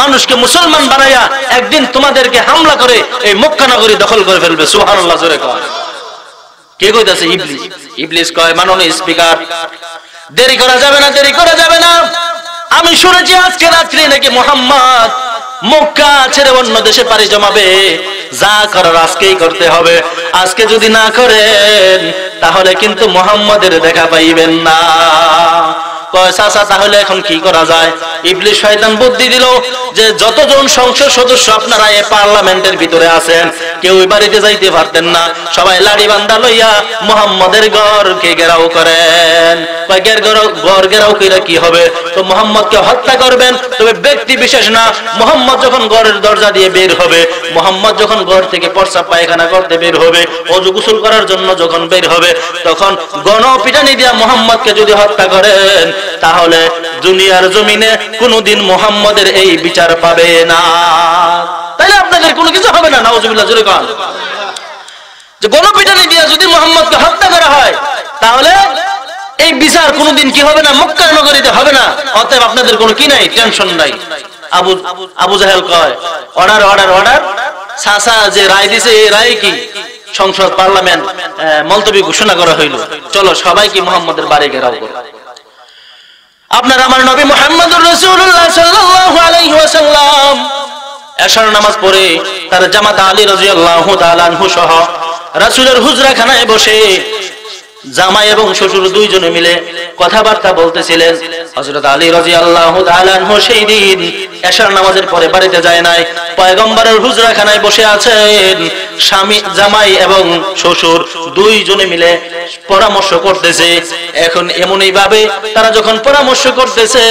মানুষকে মুসলমান বানাইয়া একদিন তোমাদেরকে হামলা করে এই মক্কা নগরী দখল করে ফেলবে। সুবহানাল্লাহ জোরে কয়। কে কইতাছে? ইবলিস। ইবলিস কয়, মাননীয় স্পিকার, দেরি করা যাবে না, দেরি করা যাবে না। আমি শুনেছি আজকে রাত্রে নাকি মুহাম্মদ মক্কা ছেড়ে অন্য দেশে পাড়ি জমাবে। যা করার আজকেই করতে হবে। আজকে যদি না করেন তাহলে কিন্তু মুহাম্মদের দেখা পাইবেন না। কয় চাচা তাহলে এখন কি করা যায়? ইবলিস শয়তান বুদ্ধি দিল যে যতজন সংসদ সদস্য আপনারা এই পার্লামেন্টের ভিতরে আছেন, কেউ বাড়িতে যাইতে পারতেন না, সবাই লাড়ি বান্দা লইয়া মুহাম্মদের ঘরকে ঘেরাও করেন। ঘর ঘেরাও কইরা কি হবে? তো মুহাম্মদকে হত্যা করবেন, তবে ব্যক্তি বিশেষ না। মুহাম্মদ যখন ঘরের দরজা দিয়ে বের হবে, মুহাম্মদ যখন ঘর থেকে প্রস্রাব পায়খানা করতে বের হবে, ওযু গোসল করার জন্য যখন বের হবে, তখন গণপিটানি দিয়া মুহাম্মদকে যদি হত্যা করেন, তাহলে দুনিয়ার জমিনে কোনদিন মুহাম্মদের এই বিচার পাবে না। তাইলে আপনাদের কোনো কিছু হবে না। নাউজুবিল্লাহ জোরে কোন। যে গণপিটানি দিয়া যদি মুহাম্মদকে হত্যা করা হয়, তাহলে এই বিচার কোনদিন কি হবে না? মক্কা নগরীতে হবে না। অতএব আপনাদের কোনো কি নাই, টেনশন নাই। আবু জাহেল কয়, অর্ডার অর্ডার অর্ডার। চাচা যে রায় দিছে, এই রায় কি? সংসদ পার্লামেন্ট মুলতবি ঘোষণা করা হইল। চলো সবাইকে মুহাম্মদের বাড়ি ঘেরাও করো। আপনার আমার নবী মুহাম্মদুর রাসূলুল্লাহ সাল্লাল্লাহু আলাইহি ওয়াসাল্লাম এশার নামাজ পড়ে তার জামাতা আলী রাদিয়াল্লাহু তাআলা আনহু সহ রাসূলের হুজরাখানায় বসে জামাই এবং শ্বশুর দুইজনে মিলে কথাবার্তা বলতেছিলেন। হযরত আলী রাদিয়াল্লাহু তাআলা আনহু সেই দিন এশার নামাজের পরে বাড়িতে যায় নাই, পয়গম্বরের হুজরাখানায় বসে আছেন। স্বামী, জামাই এবং শ্বশুর দুইজনে মিলে পরামর্শ করতেছে। এখন এমনই ভাবে তারা যখন পরামর্শ করতেছে,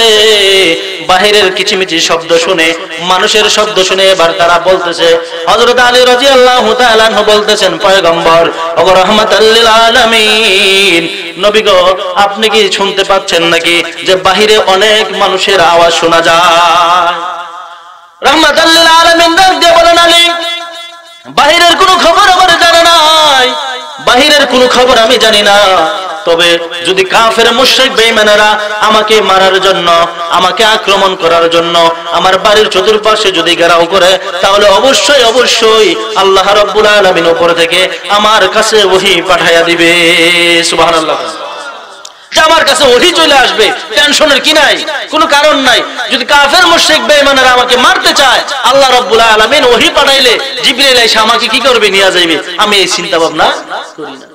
বাহিরের কিচিমিচি শব্দ শুনে, মানুষের শব্দ শুনে এবার তারা বলতেছে, হযরত আলী রাদিয়াল্লাহু তাআলা আনহু বলতেছেন, পয়গম্বর ওগো রাহমাতাল লিল আলামিন, নবী গো, আপনি কি শুনতে পাচ্ছেন নাকি যে বাহিরে অনেক মানুষের আওয়াজ শোনা যায়? রাহমাতাল লিল আলামিন ডাক দিয়ে বলেন, আলী, বাহিরের কোনো খবর আমার জানা নাই, বাহিরের কোনো খবর আমি জানি না। তবে যদি কাফের মুশরিক বেঈমানেরা আমাকে মারার জন্য, আমাকে আক্রমণ করার জন্য আমার বাড়ির চতুর্পাশে যদি ঘেরাও করে, তাহলে অবশ্যই অবশ্যই আল্লাহ রাব্বুল আলামিন উপর থেকে আমার কাছে ওহী পাঠায়া দিবে। সুবহানাল্লাহ। আমার কাছে ওহী চলে আসবে, টেনশনের কি নাই, কোনো কারণ নাই। যদি কাফের মুশরিক বেঈমানেরা আমাকে মারতে চায়, আল্লাহ রাব্বুল আলামিন ওহী পাঠাইলে জিবরাইল এসে আমাকে কি করবে? নিয়ে যাবে। আমি এই চিন্তা ভাবনা করি না।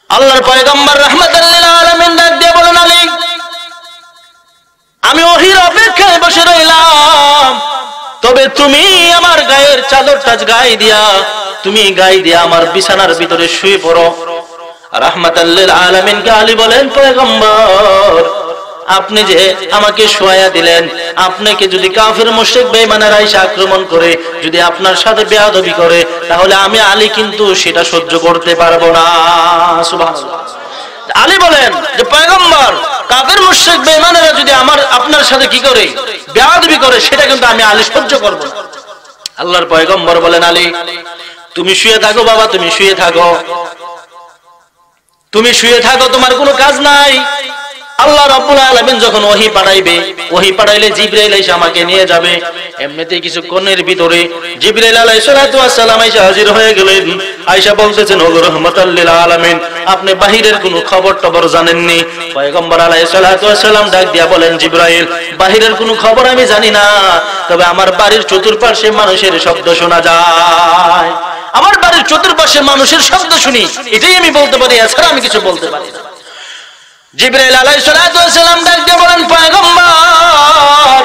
আল্লাহর পয়গম্বর রাহমাতাল লিল আলামিন ডাক দিয়ে বলেন, আলী, আমি ওহীর অপেক্ষায় বসে রইলাম, তবে তুমি আমার গায়ের চাদরটা গায়ে দিয়া, তুমি গায়ে দিয়া আমার বিছানার ভিতরে শুয়ে পড়ো। রাহমাতাল লিল আলামিনকে আলী বলেন, পয়গম্বর, আপনি যে আমাকে শোয়া দিলেন, আপনাকে যদি কাফের মুশরিক বেঈমানেরা এসে আক্রমণ করে, যদি আপনার সাথে বেয়াদবি করে, তাহলে আমি আলী কিন্তু সেটা সহ্য করতে পারবো না। সুবহানাল্লাহ। আলী বলেন যে পয়গম্বর, কাফের মুশরিক বেঈমানেরা যদি আপনার সাথে কি করে? বেয়াদবি করে, সেটা কিন্তু আমি আলী সহ্য করব না। আল্লাহর পয়গম্বর বলেন, আলী, তুমি শুয়ে থাকো বাবা, তুমি শুয়ে থাকো, তুমি শুয়ে থাকো, তোমার কোনো কাজ নাই। আল্লাহ রাব্বুল আলামিন যখন ওহী পাঠাইবে, ওহী পাঠাইলে জিবরাইল এসে আমাকে নিয়ে যাবে। এমনিতেই কিছুক্ষণের ভিতরে জিবরাইল আলাইহিস সালাতু ওয়াস সালাম এসে হাজির হয়ে গেলেন। আয়েশা বলতেছেন, ওগো রাহমাতাল লিল আলামিন, আপনি বাহিরের কোনো খবর টবর জানেননি? পয়গম্বর আলাইহিস সালাতু ওয়াস সালাম ডাক দিয়া বলেন, জিবরাইল, বাহিরের কোনো খবর আমি জানি না, তবে আমার বাড়ির চতুর্পাশে মানুষের শব্দ শোনা যায়। আমার বাড়ির চতুর্পাশে মানুষের শব্দ শুনি, এটাই আমি বলতে পারি, এছাড়া আমি কিছু বলতে পারি না। জিবরাইল আলাইহিস সালাতু ওয়াস সালাম ডাক দিয়ে বলেন, পয়গম্বর,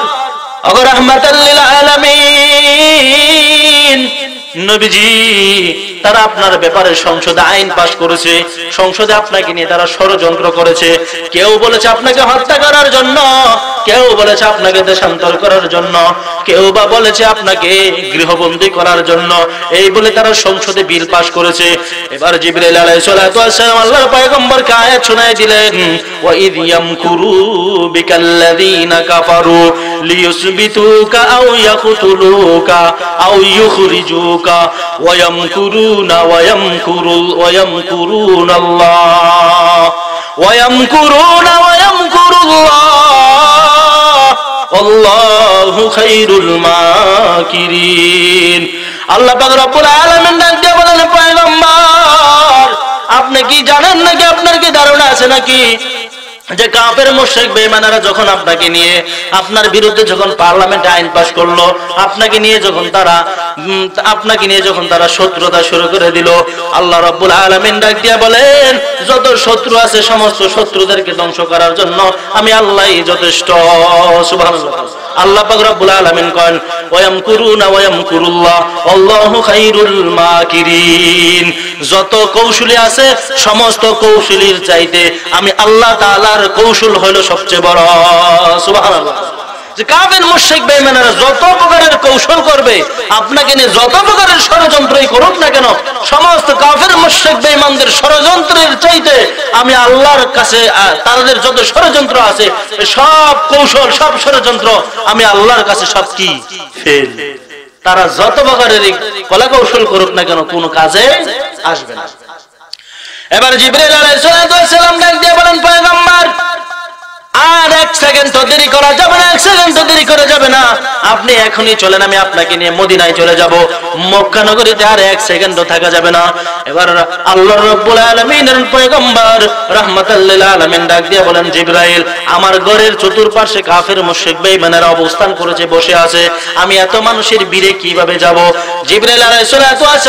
ওগো রাহমাতাল লিল আলামিন, নবীজি, তারা আপনার ব্যাপারে সংসদে আইন পাশ করেছে, সংসদে আপনাকে নিয়ে তারা ষড়যন্ত্র করেছে। কেউ বলেছে আপনাকে হত্যা করার জন্য, কেউ বলেছে আপনাকে দেশান্তর করার জন্য, কেউ বা বলেছে আপনাকে গৃহবন্দী করার জন্য। এই বলে তারা সংসদে বিল পাশ করেছে। এবার জিবরাইল আলাইহিস সালাতু ওয়াস সালাম আল্লাহর পয়গম্বরকে আয়াত শোনায় দিলেন, ওয়া ইয ইয়ামকুরু বিকাল্লাযীনা কাফারু লিয়ুসবিতুকা আও ইয়াকতুলুকা আও ইউখরিজুকা ওয়া ইয়ামকুরুনা ওয়া ইয়ামকুরুনাল্লাহ ওয়া ইয়ামকুরুনা ওয়া ইয়ামকুরুল্লাহ আল্লাহু খায়রুল মাকিরিন। আল্লাহ পাক রব্বুল আলামিন ডাক দিয়ে বলেন, পয়গম্বর, আপনি কি জানেন নাকি, আপনার কি ধারণা আছে নাকি যে কাফের মুশরিক বেঈমানেরা যখন আপনাকে নিয়ে, আপনার বিরুদ্ধে যখন পার্লামেন্টে আইন পাস করলো, আপনাকে নিয়ে যখন তারা শত্রুতা শুরু করে দিল, আল্লাহ রাব্বুল আলামিন ডাক দিয়া বলেন, যত শত্রু আছে সমস্ত শত্রুদেরকে ধ্বংস করার জন্য আমি আল্লাহই যথেষ্ট। সুবহানাল্লাহ। আল্লাহ পাক রব্বুল আলামিন করেন, ওয়া ইয়ামকুরুনা ওয়া ইয়ামকুরুল্লাহ আল্লাহু খায়রুল মাকিরিন। যত কৌশলী আছে সমস্ত কৌশলীর চাইতে আমি আল্লাহ তাআলার কৌশল হলো সবচেয়ে বড়। সুবহানাল্লাহ। যে কাফের মুশরিক বেঈমানেরা যত প্রকারের কৌশল করবে, আপনাকে নিয়ে যত প্রকারের ষড়যন্ত্রই করুক না কেন, সমস্ত কাফের মুশরিক বেঈমানদের ষড়যন্ত্রের চাইতে আমি আল্লাহর কাছে, তাদের যত ষড়যন্ত্র আছে সব কৌশল, সব ষড়যন্ত্র আমি আল্লাহর কাছে সব কি ফেল। তারা যত প্রকারের কলা কৌশল করুক না কেন, কোনো কাজে আসবে না। এবার জিবরাইল আলাইহিস সালাম ডাক দিয়ে বলেন, পয়গম্বর, আর এক সেকেন্ড তো দেরি করা যাবে না, এক সেকেন্ড তো দেরি করা যাবে না, আপনি এখনই চলেন, আমি আপনাকে নিয়ে মদিনায় চলে যাব। মক্কা নগরীতে আর এক সেকেন্ডও থাকা যাবে না। এবার আল্লাহ রাব্বুল আলামিনের পয়গম্বর রাহমাতাল লিল আলামিন ডাক দিয়ে বলেন, জিবরাইল, আমার ঘরের চতুর্পাশে কাফের মুশরিক বেঈমানেরা অবস্থান করেছে, বসে আছে, আমি এত মানুষের ভিড়ে কিভাবে যাব? জিবরাইল আলাইহিস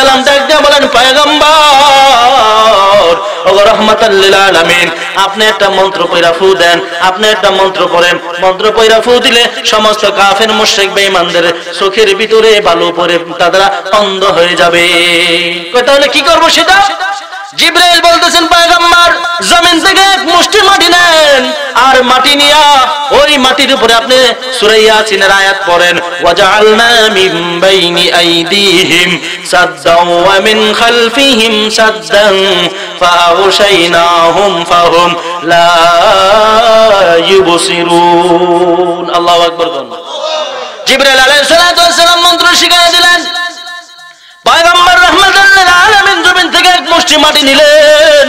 সালাম ডাক দিয়ে বলেন, পয়গম্বর, ওগো রাহমাতাল লিল আলামিন, আপনি একটা মন্ত্র পড়া ফু দেন, আপনি একটা মন্ত্র পড়েন, মন্ত্র পড়া ফু দিলে সমস্ত কাফের মুশরিক বেঈমানদের চোখের ভিতরে বালু পড়ে তারা অন্ধ হয়ে যাবে। তাহলে কি করব সেটা? জিবরাইল বলতেছেন, পয়গম্বর, জমিন থেকে এক মুষ্টি মাটি নেন, আর মাটি নিয়া ওই মাটির উপরে আপনি সূরা ইয়াসিনের আয়াত পড়েন, ওয়াজআলনা মিন বাইনি আইদিহিম সাদ্দান ওয়া মিন খালফিহিম সাদ্দান ফাআগশাইনাহুম ফাহুম লা ইউবসিরুন। আল্লাহু আকবার। জিবরাইল আলাইহিস সালাম মন্ত্র শিখিয়ে দিলেন। পয়গম্বর রাহমাতুল লিল আলামিন জমিন থেকে এক মুষ্টি মাটি নিলেন,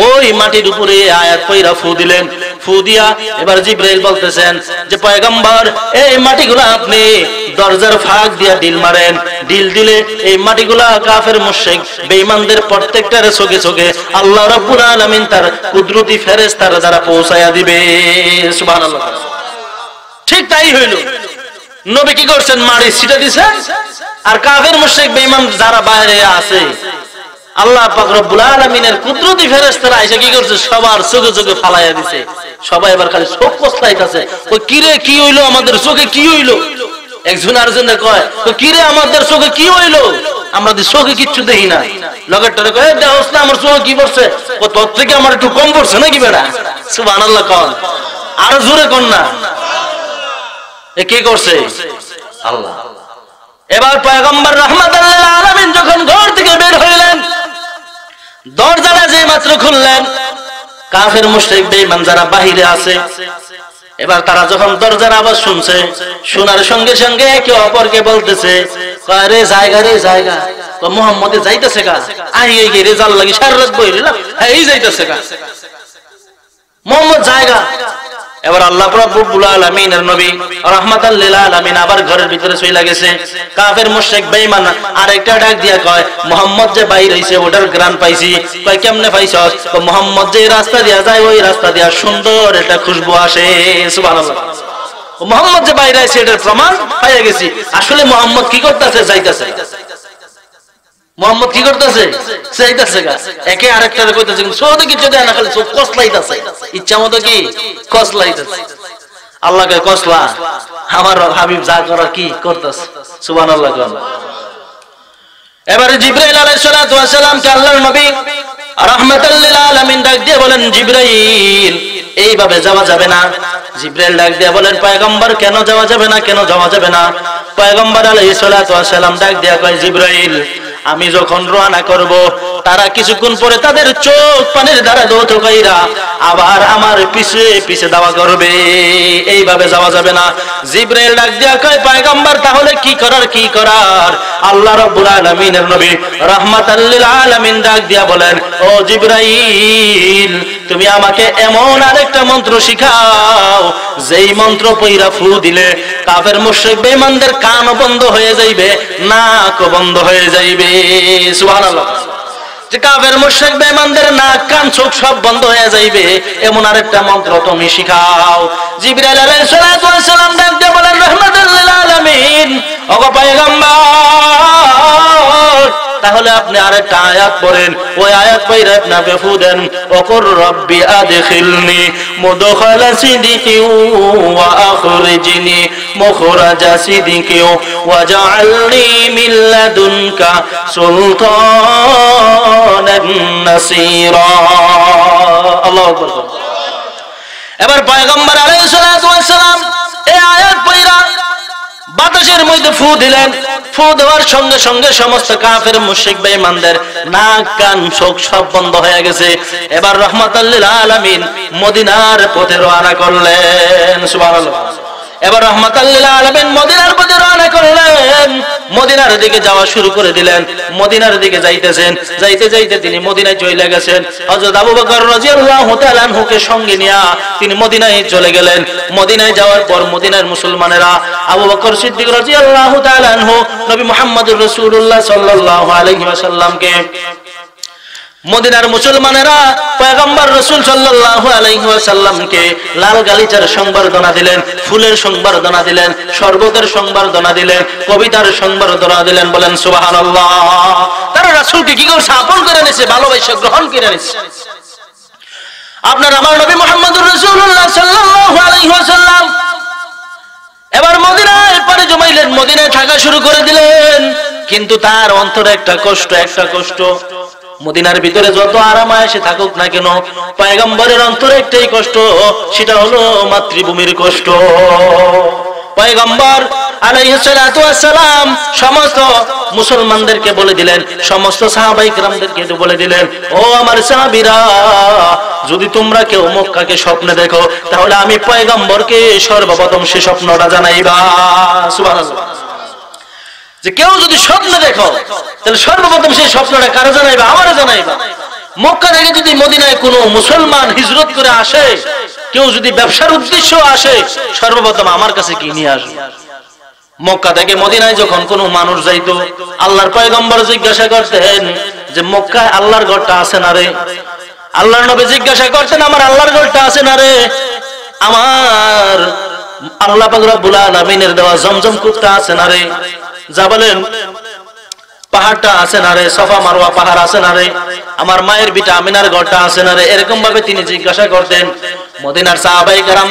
ওই মাটির উপরে আয়াত পয়রা ফু দিলেন। ফু দিয়া এবার জিবরাইল বলতেছেন যে, পয়গম্বর, এই মাটিগুলো আপনি দরজার ফাঁক দিয়া ডিল মারেন, ডিল দিলে এই মাটিগুলা কাফের মুশরিক বেঈমানদের প্রত্যেকটার চোখে চোখে আল্লাহ রাব্বুল আলামিন তার কুদরতি ফেরেশতারা দ্বারা পৌঁছায়া দিবে। সুবহানাল্লাহ। ঠিক তাই হইল। নবী কি করছেন? মাটি ছিটা দিয়েছেন, আর কাফের মুশরিক বেঈমান যারা বাইরে আছে, আল্লাহ পাক রব্বুল আলামিনের কুদরতি ফেরেশতারা এসে কি করছে? সবার চোখে চোখে ফালাইয়া দিছে। সবাই এবার খালি চোখ কসলাইতাছে, ওই কিরে কি হইলো, আমাদের চোখে কি হইলো? একজন আরেকজনের কয়, তো কিরে আমাদের চোখে কি হইলো? আমাদের চোখে কিচ্ছু দেখি না। লগেরটারে কয়, দেখোস না আমার চোখে কি পড়ছে? ও তোর থেকে আমার একটু কম পড়ছে নাকি বেটা? সুবহানাল্লাহ কন, আরো জোরে কন না। এ কে করছে? আল্লাহ। এবার পয়গম্বর রাহমাতুল লিল আলামিন যখন ঘর থেকে বের হইলেন, দরজাটা যে মাত্র খুললেন, কাফের মুশরিক বেঈমান যারা বাহিরে আছে, এবার তারা যখন দরজার আওয়াজ শুনছে, শোনার সঙ্গে সঙ্গে একে অপরকে বলতেছে, আরে জায়গা রে জায়গা, তো মুহাম্মদে যাইতেছে কা, আই এই গে রেজাল লাগি সারা রাত বইলা এই যাইতেছে কা, মুহাম্মদ জায়গা। এবার আল্লাহ রাব্বুল আলামিনের নবী রাহমাতাল লিল আলামিন আবার ঘরের ভিতরে চলে গেছে। কাফের মুশরিক বেঈমান আরেকটা ডাক দিয়া কয়, মুহাম্মদ যে বাইর হইছে ওটার গ্রান পাইছি। কয় কেমনে পাইছস? কয় মুহাম্মদ যে রাস্তা দিয়া যায় ওই রাস্তা দিয়া সুন্দর একটা খুশবু আসে। সুবহানাল্লাহ। মুহাম্মদ যে বাইরে আছে এটার প্রমাণ পাইয়া গেছি। আসলে মুহাম্মদ কি করতেছে? যাইতেছে। মুহাম্মদ কি করতেছে? যাইতেছে গা। একে আরেকটারে কইতাছে কিন্তু সৌদি কিছু দেয় না, খালি সব কসলাইতাছে, ইচ্ছা মতো কি কসলাইতাছে। আল্লাহকে কসলা, আমার হাবিব যা করার কি করতেছে। সুবহানাল্লাহ। এবারে জিবরাইল আলাইহিস সালাতু ওয়াস সালাম কে আল্লাহর নবী রাহমাতাল লিল আলামিন ডাক দিয়ে বলেন, জিবরাইল এইভাবে যাওয়া যাবে না। জিবরাইল ডাক দিয়ে বলেন, পয়গম্বর কেন যাওয়া যাবে না? কেন যাওয়া যাবে না? পয়গম্বর আলাইহিস সালাতু ওয়াস সালাম ডাক দিয়ে কয়, জিবরাইল আমি যখন রওনা করব তারা কিছুক্ষণ পরে তাদের চোখ পানির দ্বারা দৌত কইরা আবার আমার পিছে পিছে দাওয়া করবে, এইভাবে যাওয়া যাবে না। জিবরাইল ডাক দিয়া কয়, পয়গম্বর তাহলে কি করার? কি করার? আল্লাহ রাব্বুল আলামিনের নবী রাহমাতাল লিল আলামিন ডাক দিয়া বলেন, ও জিবরাইল তুমি আমাকে এমন আরেকটা মন্ত্র শিখাও যেই মন্ত্র পয়রা ফু দিলে কাফের মুশরিক বেঈমানদের কান বন্ধ হয়ে যাইবে, নাক বন্ধ হয়ে যাইবে। সুবহানাল্লাহ। যে কাফের মুশরিক বেঈমানদের নাক কান চোখ সব বন্ধ হয়ে যাইবে এমন আরেকটা মন্ত্র তুমি শিখাও। জিবরাইল আলাইহিস সালাতু ওয়াস সালাম ডাক দিয়ে বলেন, রাহমাতুল লিল আলামিন ওগো পয়গম্বর তাহলে আপনি আরেকটা আয়াত পড়েন, ওই আয়াত পড়ে আপনি ফু দেন, ওকুর রব্বি আদখিলনি মুদখালা সিদকি ওয়া আখরিজনি মুখরাজা সিদকি ওয়াজআলনি মিন লাদুনকা সুলতানান নাসীরা। আল্লাহু আকবার। এবার পয়গম্বর আলাইহিস সালাতু ওয়াস সালাম এই আয়াত পড়া বাতাসের মধ্যে ফু দিলেন। ফু দেওয়ার সঙ্গে সঙ্গে সমস্ত কাফের মুশরিক বেঈমানদের নাক কান চোখ সব বন্ধ হয়ে গেছে। এবার রাহমাতাল লিল আলামিন মদিনার পথে রওনা করলেন। সুবহানাল্লাহ। এবার রাহমাতাল লিল আলামিন মদিনার পথে রওনা করলেন, মদিনার দিকে যাওয়া শুরু করে দিলেন। মদিনার দিকে যাইতেছেন, যাইতে যাইতে তিনি মদিনায় চলে গেছেন। হযরত আবু বকর রাদিয়াল্লাহু তাআলা আনহুকে সঙ্গে নিয়ে তিনি মদিনায় চলে গেলেন। মদিনায় যাওয়ার পর মদিনার মুসলমানেরা আবু বকর সিদ্দিক রাদিয়াল্লাহু তাআলা আনহু নবী মুহাম্মদুর রাসূলুল্লাহ সাল্লাল্লাহু আলাইহি ওয়াসাল্লামকে মদিনার মুসলমানেরা পয়গম্বর রাসূল সাল্লাল্লাহু আলাইহি ওয়াসাল্লামকে লাল গালিচার সংবর্ধনা দিলেন, ফুলের সংবর্ধনা দিলেন, শরবতের সংবর্ধনা দিলেন, কবিতার সংবর্ধনা দিলেন। বলেন সুবহানাল্লাহ। তারা রাসূলকে কি করে আপন করে নিয়েছে, ভালোবাসা গ্রহণ করে নিয়েছে। আপনার আমার নবী মুহাম্মদুর রাসূলুল্লাহ সাল্লাল্লাহু আলাইহি ওয়াসাল্লাম এবার মদিনায় পরে জমাইলেন, মদিনায় থাকা শুরু করে দিলেন। কিন্তু তার অন্তরে একটা কষ্ট, মদিনার ভিতরে যত আরাম আয়েশে থাকুক না কেন পয়গম্বরের অন্তরে একটাই কষ্ট, সেটা হলো মাতৃভূমির কষ্ট। পয়গম্বর আলাইহিস সালাতু ওয়াস সালাম সমস্ত মুসলমানদেরকে বলে দিলেন, সমস্ত সাহাবায়ে কেরামদেরকে বলে দিলেন, ও আমার সাহাবীরা যদি তোমরা কেউ মক্কাকে স্বপ্নে দেখো তাহলে আমি পয়গম্বরকে সর্বপ্রথম সে স্বপ্নটা জানাইবা। সুবহানাল্লাহ। যে কেউ যদি স্বপ্ন দেখো তাহলে সর্বপ্রথম সেই স্বপ্নটা কারো জানাইবা? আমারও জানাইবা। মক্কা থেকে যদি মদিনায় কোনো মুসলমান হিজরত করে আসে, কেউ যদি ব্যবসার উদ্দেশ্য আসে, সর্বপ্রথম আমার কাছে কি নিয়ে আসবে? মক্কা থেকে মদিনায় যখন কোনো মানুষ যাইতো, আল্লাহর পয়গম্বর জিজ্ঞাসা করতেন যে মক্কায় আল্লাহর ঘরটা আছে না রে? আল্লাহর নবী জিজ্ঞাসা করতেন, আমার আল্লাহর ঘরটা আছে না রে? আমার আল্লাহ পাক রব্বুল আলামিনের দেওয়া জমজম কূপটা আছে না রে? যা বলেন পাহাড়টা আছে না রে? সফা মারওয়া পাহাড় আছে না রে? আমার মায়ের বিটা আমিনার ঘরটা আছে না রে? এরকম ভাবে তিনি জিজ্ঞাসা করতেন। মদিনার সাহাবায়ে কেরাম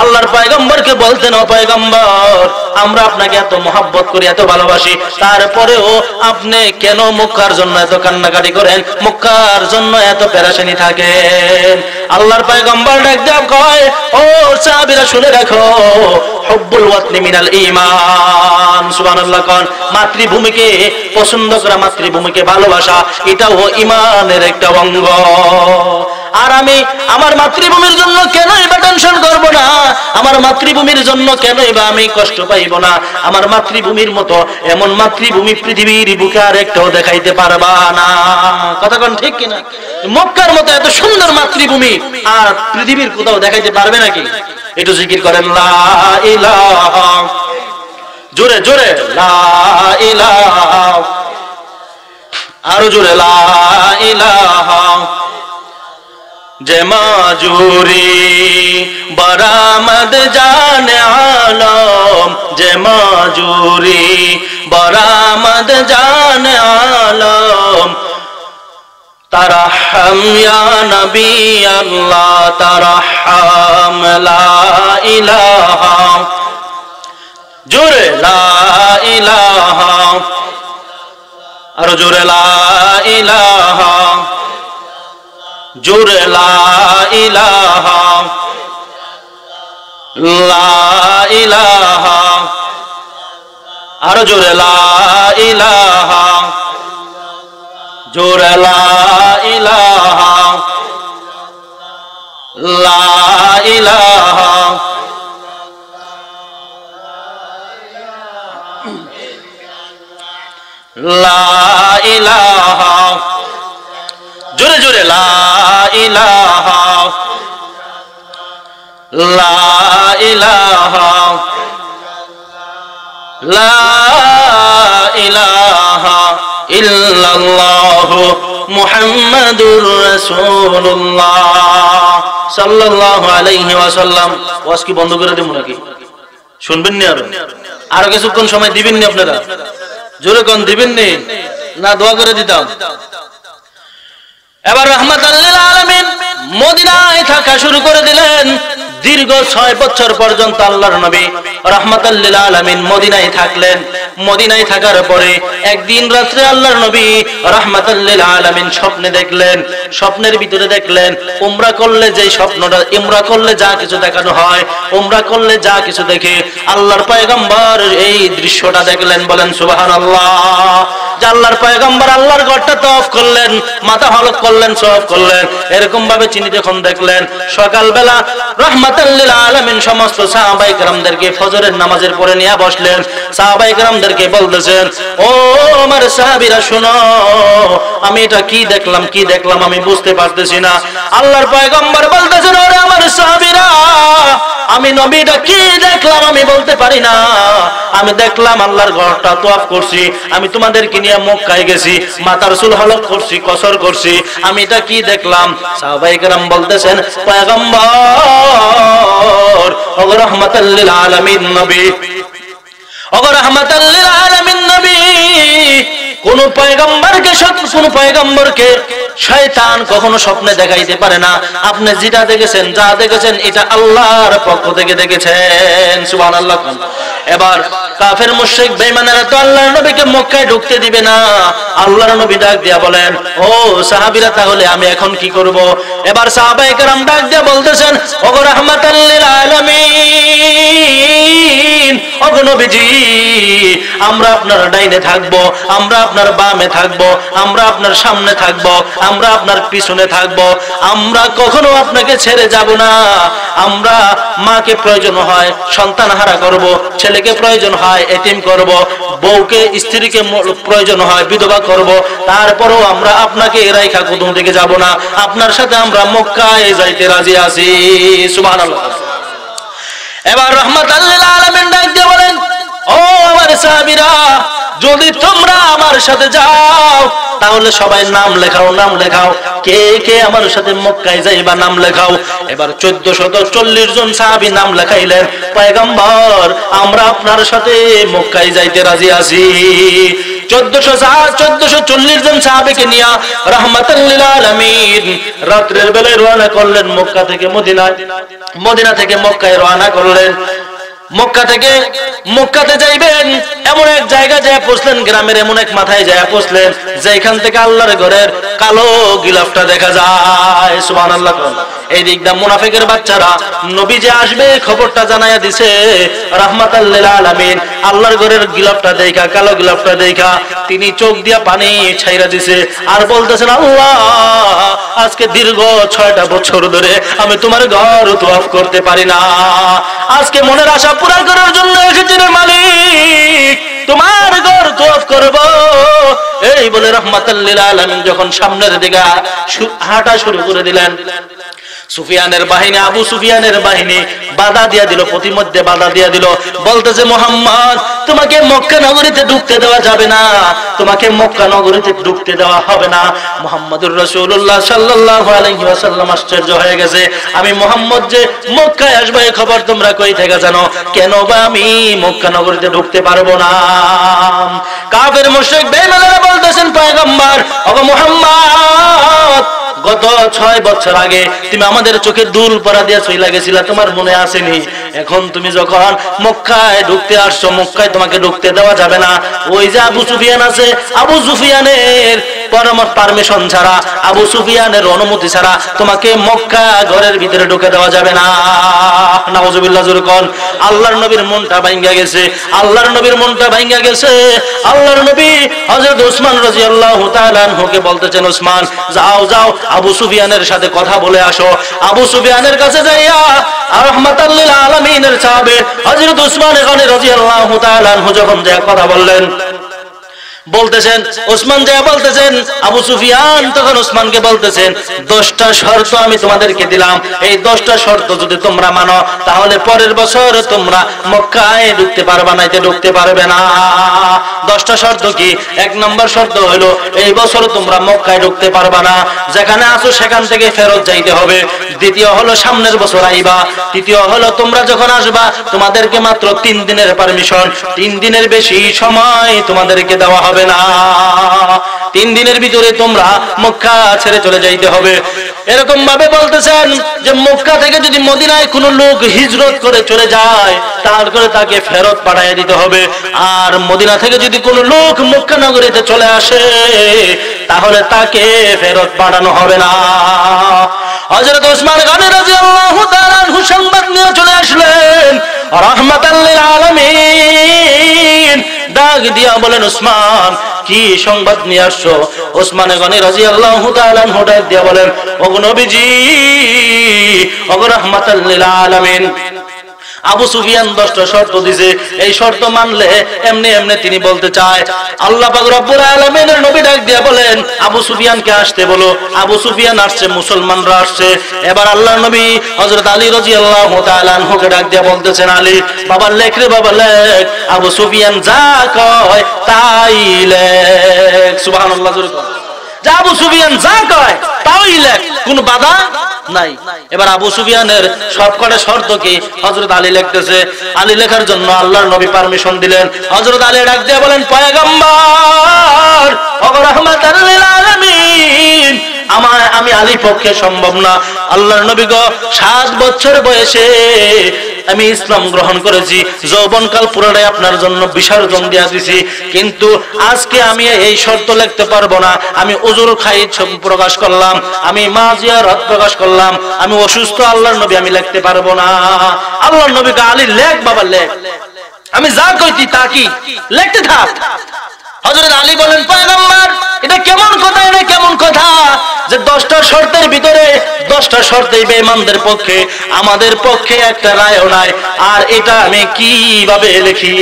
আল্লাহর পয়গম্বরকে বলতেন, ও পয়গম্বর আমরা আপনাকে এত মহব্বত করি, এত ভালোবাসি, তারপরেও আপনি কেন মক্কার জন্য এত কান্নাকাটি করেন, মক্কার জন্য এত পেরেশানি থাকেন? আল্লাহর পয়গম্বর ডাক দিয়ে কয়, ও সাহাবীরা শুনে রাখো, হুব্বুল ওয়াতনি মিনাল ঈমান। সুবহানাল্লাহ। কোন মাতৃভূমিকে পছন্দ করা, মাতৃভূমিকে ভালোবাসা, এটাও ঈমানের একটা অঙ্গ। আর আমি আমার মাতৃভূমির জন্য কেনই বা টেনশন করব না, আমার মাতৃভূমির জন্য কেনই বা আমি কষ্ট পাইব না। আমার মাতৃভূমির মতো এমন মাতৃভূমি পৃথিবীর বুকে আর একটাও দেখাইতে পারবা না। কথা কোন ঠিক কিনা? মক্কার মতো এত সুন্দর মাতৃভূমি আর পৃথিবীর কোথাও দেখাইতে পারবে নাকি? একটু জিকির করেন লা ইলাহা, জোরে জোরে লা ইলাহা, আরো জোরে লা ইলাহা। যে মাজুরি বরামদ জানে আলম, যে মাজুরি বরামদ জানে আলম, তারহম ইয়া নবী আল্লাহ তারহম লা ইলাহা, জোরে লা ইলাহা, আরো জোরে লা ইলাহা, জোরে লা ইলাহা, লা ইলাহা, আরো জোরে লা ইলাহা, জোরে লা ইলাহা, লা ইলাহা, লা ইলাহা, জোরে জোরে লা ইলাহা, লা ইলাহা, লা ইলাহা ইল্লাল্লাহু মুহাম্মাদুর রাসূলুল্লাহ সাল্লাল্লাহু আলাইহি ওয়াসাল্লাম। ওয়াজ কি বন্ধ করে দেব নাকি? শুনবেন না? আরো কিছুক্ষণ সময় দিবেন না আপনারা? জোরে কোন দিবেন না দোয়া করে দিতাম? এবার রাহমাতাল লিল আলামিন মদিনায় থাকা শুরু করে দিলেন। দীর্ঘ 6 বছর পর্যন্ত আল্লাহর নবী রাহমাতাল লিল আলামিন মদিনায় থাকলেন। মদিনায় থাকার পরে একদিন রাত্রে আল্লাহর নবী রাহমাতাল লিল আলামিন স্বপ্নে দেখলেন। স্বপ্নের ভিতরে দেখলেন উমরা করলে যে স্বপ্নটা, উমরা করলে যা কিছু দেখানো হয়, উমরা করলে যা কিছু দেখে, আল্লাহর পয়গম্বর এই দৃশ্যটা দেখলেন। বলেন সুবহানাল্লাহ। যে আল্লাহর পয়গম্বর আল্লাহর ঘরটা তওয়াফ করলেন, মাথা হলক করলেন, সওয়াফ করলেন, এরকম ভাবে তিনি যখন দেখলেন, সকালবেলা রাহমাতাল লিল আলামিন সমস্ত সাহাবায়ে কেরামদেরকে ফজরের নামাজের পরে নিয়ে বসলেন। সাহাবায়ে কেরামদেরকে বলতেছেন, ও আমার সাহাবীরা শুনো, আমি এটা কি দেখলাম আমি বুঝতে পারতেছি না। আল্লাহর পয়গম্বর বলতেছেন, ওরে আমার সাহাবীরা, আমি নবীটা কি দেখলাম আমি বলতে পারি না। আমি দেখলাম আল্লাহর ঘরটা তওয়াফ করছি, আমি তোমাদেরকে নিয়ে মক্কায় গেছি, মাথার চুল হলক করছি, কসর করছি, আমি এটা কি দেখলাম? সাহাবায়ে কেরাম বলতেছেন, পয়গম্বর ও রাহমাতাল লিল আলামিন নবী, ও রাহমাতাল লিল আলামিন নবী, কোন পয়গম্বরকে শয়তান কখনো স্বপ্নে দেখাইতে পারে না। আপনি যেটা দেখেছেন, যা দেখেছেন, এটা আল্লাহর পক্ষ থেকে দেখেছেন। সুবহানাল্লাহ। এবার কাফের মুশরিক বেঈমানেরা তো আল্লাহর নবীকে মক্কায় ঢুকতে দিবে না। আল্লাহর নবী ডাক দিয়া বলেন, ও সাহাবীরা, তাহলে আমি এখন কি করব? এবার সাহাবায়ে কেরাম ডাক দিয়া বলতেছেন, ও রাহমাতাল লিল আলামিন, ও নবীজি, আমরা আপনার ডাইনে থাকবো, আমরা আপনার বামে থাকবো, আমরা আপনার সামনে থাকবো, আমরা আপনার পিছনে থাকবো, আমরা কখনো আপনাকে ছেড়ে যাব না। আমরা মাকে প্রয়োজন হয় সন্তান হারা করব, ছেলেকে প্রয়োজন হয় এতিম করব, বউকে স্ত্রীকে প্রয়োজন হয় বিধবা করব, তারপরও আমরা আপনাকে রাইখা কোথাও থেকে যাব না। আপনার সাথে আমরা মক্কায় যাইতে রাজি আছি। সুবহানাল্লাহ। এবার রাহমাতাল লিল আলামিন ডাক দিয়ে বলেন, ও আমার সাহাবীরা, যদি তোমরা আমার সাথে যাও তাহলে সবাই নাম লেখাও, নাম লেখাও, কে কে আমার সাথে মক্কায় যাইবা নাম লেখাও। এবার 1440 জন সাহাবী নাম লেখাইলেন। পয়গম্বর, আমরা আপনার সাথে মক্কায় যাইতে রাজি আছি। 1440 জন সাহাবীকে নিয়ে রাহমাতাল লিল আলামিন রাতের বেলায় রওনা করলেন মক্কা থেকে মদিনায়, মদিনা থেকে মক্কায় রওনা করলেন। মক্কাতে যাইবেন এমন এক জায়গা যায় পৌঁছলেন, গ্রামের এমন এক মাথায় যায় পৌঁছলেন যেখান থেকে আল্লাহর ঘরের কালো গিলাফটা দেখা যায়। সুবহানাল্লাহ। এই দিক দা মুনাফিকের বাচ্চারা নবী যে আসবে খবরটা জানাইয়া দিছে। রাহমাতাল লিল আলামিন আল্লাহর ঘরের গিলাফটা দেখা, কালো গিলাফটা দেখা তিনি চোখ দিয়া পানি ছাইরা দিছে আর বলতেছেন, আল্লাহ, আজকে দীর্ঘ 6টা বছর ধরে আমি তোমার ঘর তওয়াফ করতে পারি না। আজকে মনের আশা পুরা করার জন্য এসেছি রে মালিক, তোমার ঘর তওয়াফ করব। এই বলে রাহমাতাল লিল আলামিন যখন সামনের দিকে হাঁটা শুরু করে দিলেন, সুফিয়ানের বাহিনী, আবু সুফিয়ানের বাহিনী বাধা দিয়া দিল, প্রতিমধ্যে বাধা দিয়া দিল, বলতেছে মুহাম্মদ তোমাকে মক্কা নগরীতে ঢুকতে দেওয়া যাবে না, তোমাকে মক্কা নগরীতে ঢুকতে দেওয়া হবে না। মুহাম্মদুর রাসূলুল্লাহ সাল্লাল্লাহু আলাইহি ওয়াসাল্লাম আশ্চর্য হয়ে গেছে, আমি মুহাম্মদ যে মক্কায় আসবো এই খবর তোমরা কই থেকে জানো? কেন বা আমি মক্কা নগরীতে ঢুকতে পারবো না? কাফের মুশরিক বেঈমানেরা বলতেছেন পয়গম্বর ওগো মুহাম্মদ গত 6 বছর আগে তুমি আমাদের চোখে দুল পরা দিয়ে চইলা গেছিলা, তোমার মনে আসেনি? এখন তুমি যখন মক্কায় ঢুকতে আসছো, মক্কায় তোমাকে ঢুকতে দেওয়া যাবে না। ওই যে আবু সুফিয়ান আছে, আবু সুফিয়ানের পারমিশন ছাড়া, আবু সুফিয়ানের অনুমতি ছাড়া তোমাকে মক্কা ঘরের ভিতরে ঢুকে দেওয়া যাবে না। নাউজুবিল্লাহ জোরে কোন। আল্লাহর নবীর মনটা ভাঙা গেছে, আল্লাহর নবীর মনটা ভাঙা গেছে। আল্লাহর নবী হযরত ওসমান রাদিয়াল্লাহু তাআলা আনহুকে বলতেছেন, ওসমান যাও যাও আবু সুফিয়ানের সাথে কথা বলে আসো। আবু সুফিয়ানের কাছে যাইয়া রাহমাতাল লিল আলামিনের সাহাবে হযরত ওসমান গনি রাদিয়াল্লাহু তাআলা আনহু যখন যে কথা বললেন, বলতেছেন ওসমান যা বলতেছেন, আবু সুফিয়ান তখন ওসমানকে বলতেছেন 10টা শর্ত আমি তোমাদেরকে দিলাম, এই 10টা শর্ত যদি তোমরা মানো তাহলে পরের বছর তোমরা মক্কায় ঢুকতে পারবে না, এতে ঢুকতে পারবে না। 10টা শর্ত কি? 1 নম্বর শর্ত হলো এই বছর তোমরা মক্কায় ঢুকতে পারবে না, যেখানে আছো সেখান থেকে ফেরত যাইতে হবে। দ্বিতীয় হলো সামনের বছর আইবা। তৃতীয় হলো তোমরা যখন আসবা তোমাদেরকে মাত্র 3 দিনের পারমিশন, 3 দিনের বেশি সময় তোমাদেরকে দেওয়া হবে না। 3 দিনের ভিতরে তোমরা মক্কা ছেড়ে চলে যাইতে হবে। এরকম ভাবে বলতেছেন যে মক্কা থেকে যদি মদিনায় কোনো লোক হিজরত করে চলে যায় তারপরে তাকে ফেরত পাঠিয়ে দিতে হবে, আর মদিনা থেকে যদি কোনো লোক মক্কা নগরীতে চলে আসে তাহলে তাকে ফেরত পাঠানো হবে না। হযরত ওসমান গনি রাদিয়াল্লাহু তাআলা আনহু সংবাদ নিয়ে চলে আসলেন, রাহমাতাল লিল আলামিন ডাক দিয়া বলেন, ওসমান কি সংবাদ নিয়ে আসছো? ওসমান গনি রাদিয়াল্লাহু তাআলা আনহু ডাক দিয়া বলেন, ওগো নবীজি, ওগো রাহমাতাল লিল আলামিন, আবু সুফিয়ান 10টা শর্ত দিছে, এই শর্ত মানলে এমনি এমনি তিনি বলতে চায়। আল্লাহ পাক রব্বুল আলামিনের নবী ডাক দিয়া বলেন, আবু সুফিয়ানকে আসতে বলো। আবু সুফিয়ান আসছে, মুসলমানরা আসছে। এবার আল্লাহর নবী হযরত আলী রাদিয়াল্লাহু তাআলা আনহুকে ডাক দিয়া বলতেছেন, আলী বাবা লেখ রে বাবা লেখ, আবু সুফিয়ান যা কয় তাই লেখ। সুবহানাল্লাহ জোরে কর। যা আবু সুফিয়ান যা কয় তাই লেখ, কোনো বাধা নাই। এবার আবু সুফিয়ানের সবকটা শর্ত কি হযরত আলী লিখতেছে। আলী লেখার জন্য আল্লাহর নবী পারমিশন দিলেন। হযরত আলী ডাক দিয়ে বলেন, পয়গম্বর ওগো রাহমাতাল লিল আলামিন, আমি আলী পক্ষে সম্ভব না। আল্লাহর নবী গো 7 বছর বয়সে আমি ইসলাম গ্রহণ করেছি, যৌবনকাল পুরোটাই আপনার জন্য বিসর্জন দিয়ে দিয়েছি, কিন্তু আজকে আমি এই শর্ত লিখতে পারবো না। আমি উজুর খাইর প্রকাশ করলাম, আমি মাজিয়ারত প্রকাশ করলাম, আমি অসুস্থ, আল্লাহর নবী আমি লিখতে পারবো না। আল্লাহর নবীকে আলী লেখ বাবা লেখ, আমি যা কইছি তা কি লিখতে থাক। হযরত আলী বলেন, পয়গম্বর এটা কেমন কথা, এটা কেমন কথা যে 10টা শর্তের ভিতরে 10টা শর্তেই বেঈমানদের পক্ষে, আমাদের পক্ষে একটা রায়ও নাই, আর এটা আমি কিভাবে লিখি?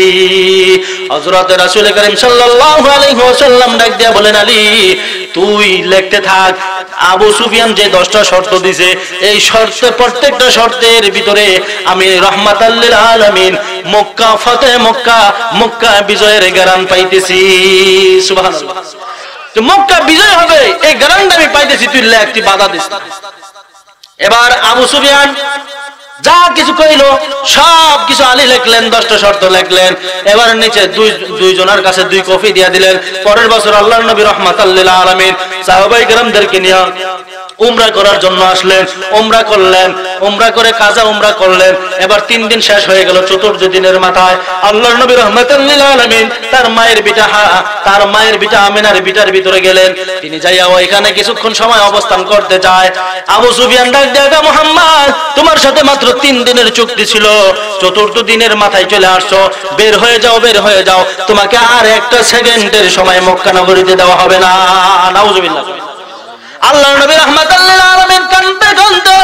হযরত রাসূল করিম সাল্লাল্লাহু আলাইহি ওয়াসাল্লাম ডাক দিয়া বলেন, আলী তুই লিখতে থাক। আবু সুফিয়ান যে 10টা শর্ত দিয়েছে, এই শর্তে প্রত্যেকটা শর্তের ভিতরে আমি রাহমাতাল লিল আলামিন মক্কা ফতেহ মক্কা, মক্কা বিজয়ের গ্যারান্টি পাইতেছি। সুবহানাল্লাহ, যে মক্কা বিজয় হবে এই গ্যারান্টি আমি পাইতেছি, তুই লেখ, তুই বাধা দিস না। এবার আবু সুফিয়ান যা কিছু কইলো সব কিছু আলী লিখলেন, 10টা শর্ত লিখলেন। এবার নিচে দুইজনের কাছে 2 কপি দিয়া দিলেন। পরের বছর আল্লাহর নবী রাহমাতাল লিল আলামিন সাহাবায়ে কেরামদেরকে নিয়ে উমরা করার জন্য আসলেন, উমরা করলেন, উমরা করে কাজা উমরা করলেন। এবার 3 দিন শেষ হয়ে গেল, 4th দিনের মাথায় আল্লাহর নবী রাহমাতাল লিল আলামিন তার মায়ের বিটা আমিনার বিটার ভিতরে গেলেন। তিনি যাইয়া ওইখানে কিছুক্ষণ সময় অবস্থান করতে চায়। আবু সুফিয়ান ডাক দিয়া, মুহাম্মদ তোমার সাথে মাত্র 3 দিনের চুক্তি ছিল, 4th দিনের মাথায় চলে আসছো, বের হয়ে যাও, বের হয়ে যাও, তোমাকে আর একটা সেকেন্ডের সময় মক্কা নগরীতে দেওয়া হবে না। নাউজুবিল্লাহ। আল্লাহর নবী রাহমাতাল লিল আলামিন কাঁদতে কাঁদতে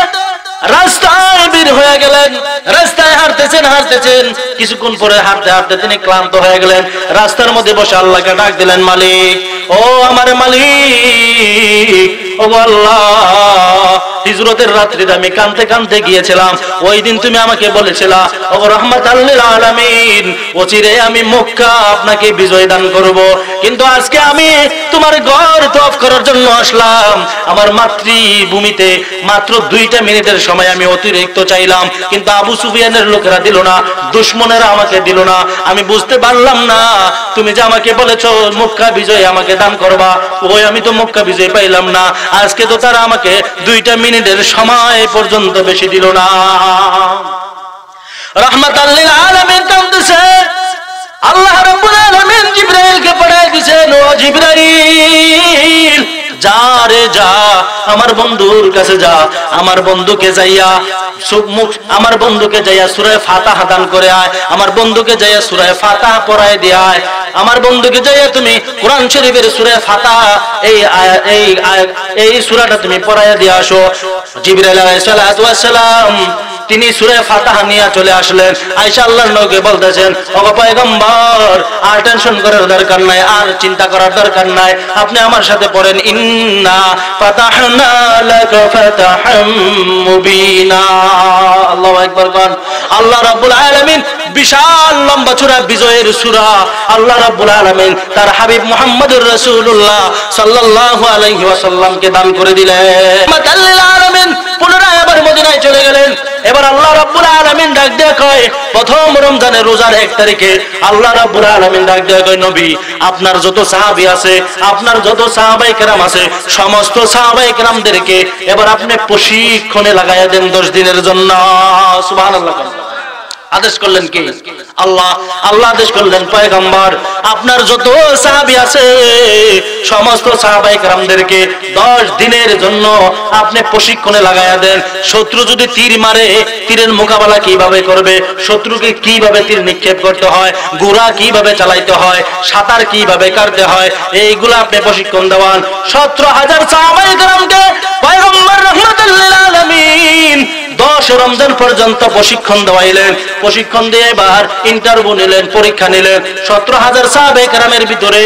রাস্তায় বের হয়ে গেলেন। রাস্তায় হাঁটতেছেন, কিছুক্ষণ পরে হাঁটতে হাঁটতে তিনি ক্লান্ত হয়ে গেলেন। রাস্তার মধ্যে বসে আল্লাহকে ডাক দিলেন, মালিক ও আমার মালিক, ও আল্লাহ হিজরতের রাত্রিতে আমি কাঁদতে কাঁদতে গিয়েছিলাম, ওই দিন তুমি আমাকে বলেছিলা ও রাহমাতাল লিল আলামিন অচিরে আমি মক্কা আপনাকে বিজয় দান করব, কিন্তু আজকে আমি তোমার ঘর তওয়াফ করার জন্য আসলাম, আমার মাতৃভূমিতে মাত্র 2টা মিনিটের সময় আমি অতিরিক্ত চাইলাম, কিন্তু আবু সুফিয়ানের লোকেরা দিল না, দুশমনেরা আমাকে দিল না। আমি বুঝতে পারলাম না তুমি যে আমাকে বলেছো মক্কা বিজয় আমাকে দান করবা, ওই আমি তো মক্কা বিজয় পাইলাম না, আজকে তো তারা আমাকে 2টা মিনিটের সময় পর্যন্ত বেশি দিল না। রাহমাতাল লিল আলামিন কাঁদতেছে, আল্লাহ রাব্বুল আলামিন জিবরাইলকে পাঠিয়ে দিয়েছেন, ও জিবরাইল যা রে যা, আমার বন্ধুর কাছে যা, আমার বন্ধুকে যাইয়া আমার বন্ধুকে যাইয়া সূরা ফাতিহা দান করে আয়, আমার বন্ধুকে যাইয়া সূরা ফাতিহা পড়ায় দিয়ে আয়, আমার বন্ধুকে যাইয়া তুমি কোরআন শরীফের সূরা ফাতিহা এই সূরাটা তুমি পড়ায় দিয়ে আসো। জিবরাইল আলাইহিস সালাতু ওয়াস সালাম তিনি সূরা ফাতিহা নিয়ে চলে আসলেন। আয়েশা আল্লাহর নবীকে বলতেছেন, ও পয়গম্বর আর টেনশন করার দরকার নাই, আর চিন্তা করার দরকার নাই, আপনি আমার সাথে পড়েন ইন্না ফাতাহনা লাকা ফাতাহাম মুবিনা। আল্লাহু আকবার কোন। আল্লাহ রাব্বুল আলামিন বিশাল লম্বা চূড়া বিজয়ের সূরা আল্লাহ রাব্বুল আলামিন তার হাবিব মুহাম্মদুর রাসূলুল্লাহ সাল্লাল্লাহু আলাইহি ওয়াসাল্লামকে দান করে দিলেন। মাতাল্লিল আলামিন পুনরায় আবার মদিনায় চলে গেলেন। এবার আল্লাহ রাব্বুল আলামিন ডাক দিয়ে কয়, প্রথম রমজানের রোজার 1 তারিখে আল্লাহ রাব্বুল আলামিন ডাক দিয়ে কয়, নবী আপনার যত সাহাবী আছে, আপনার যত সাহাবায়ে কেরাম আছে, সমস্ত সাহাবায়ে কেরামদেরকে এবার আপনি প্রশিক্ষণে লাগায়া দেন 10 দিনের জন্য। সুবহানাল্লাহ। আদেশ করলেন কি? আল্লাহ। আল্লাহ আদেশ করলেন পয়গম্বর আপনার যত সাহাবী আছে সমস্ত সাহাবায়ে কেরামদেরকে 10 দিনের জন্য আপনি প্রশিক্ষণে লাগায়া দেন। শত্রু যদি তীর মারে, তীরের মোকাবেলা কিভাবে করবে, শত্রুকে কিভাবে তীর নিক্ষেপ করতে হয়, গোলা কিভাবে চালাইতে হয়, সাঁতার কিভাবে কাটতে হয়, এইগুলো আপনি প্রশিক্ষণ দেওয়ান। 17,000 সাহাবায়ে কেরামকে পয়গম্বর রাহমাতুল লিল আলামিন 10 রমজান পর্যন্ত প্রশিক্ষণ দেওয়াইলেন। প্রশিক্ষণ দিয়ে এবার ইন্টারভিউ নিলেন, পরীক্ষা নিলেন। 17,000 সাহাবায়ে কেরামের ভিতরে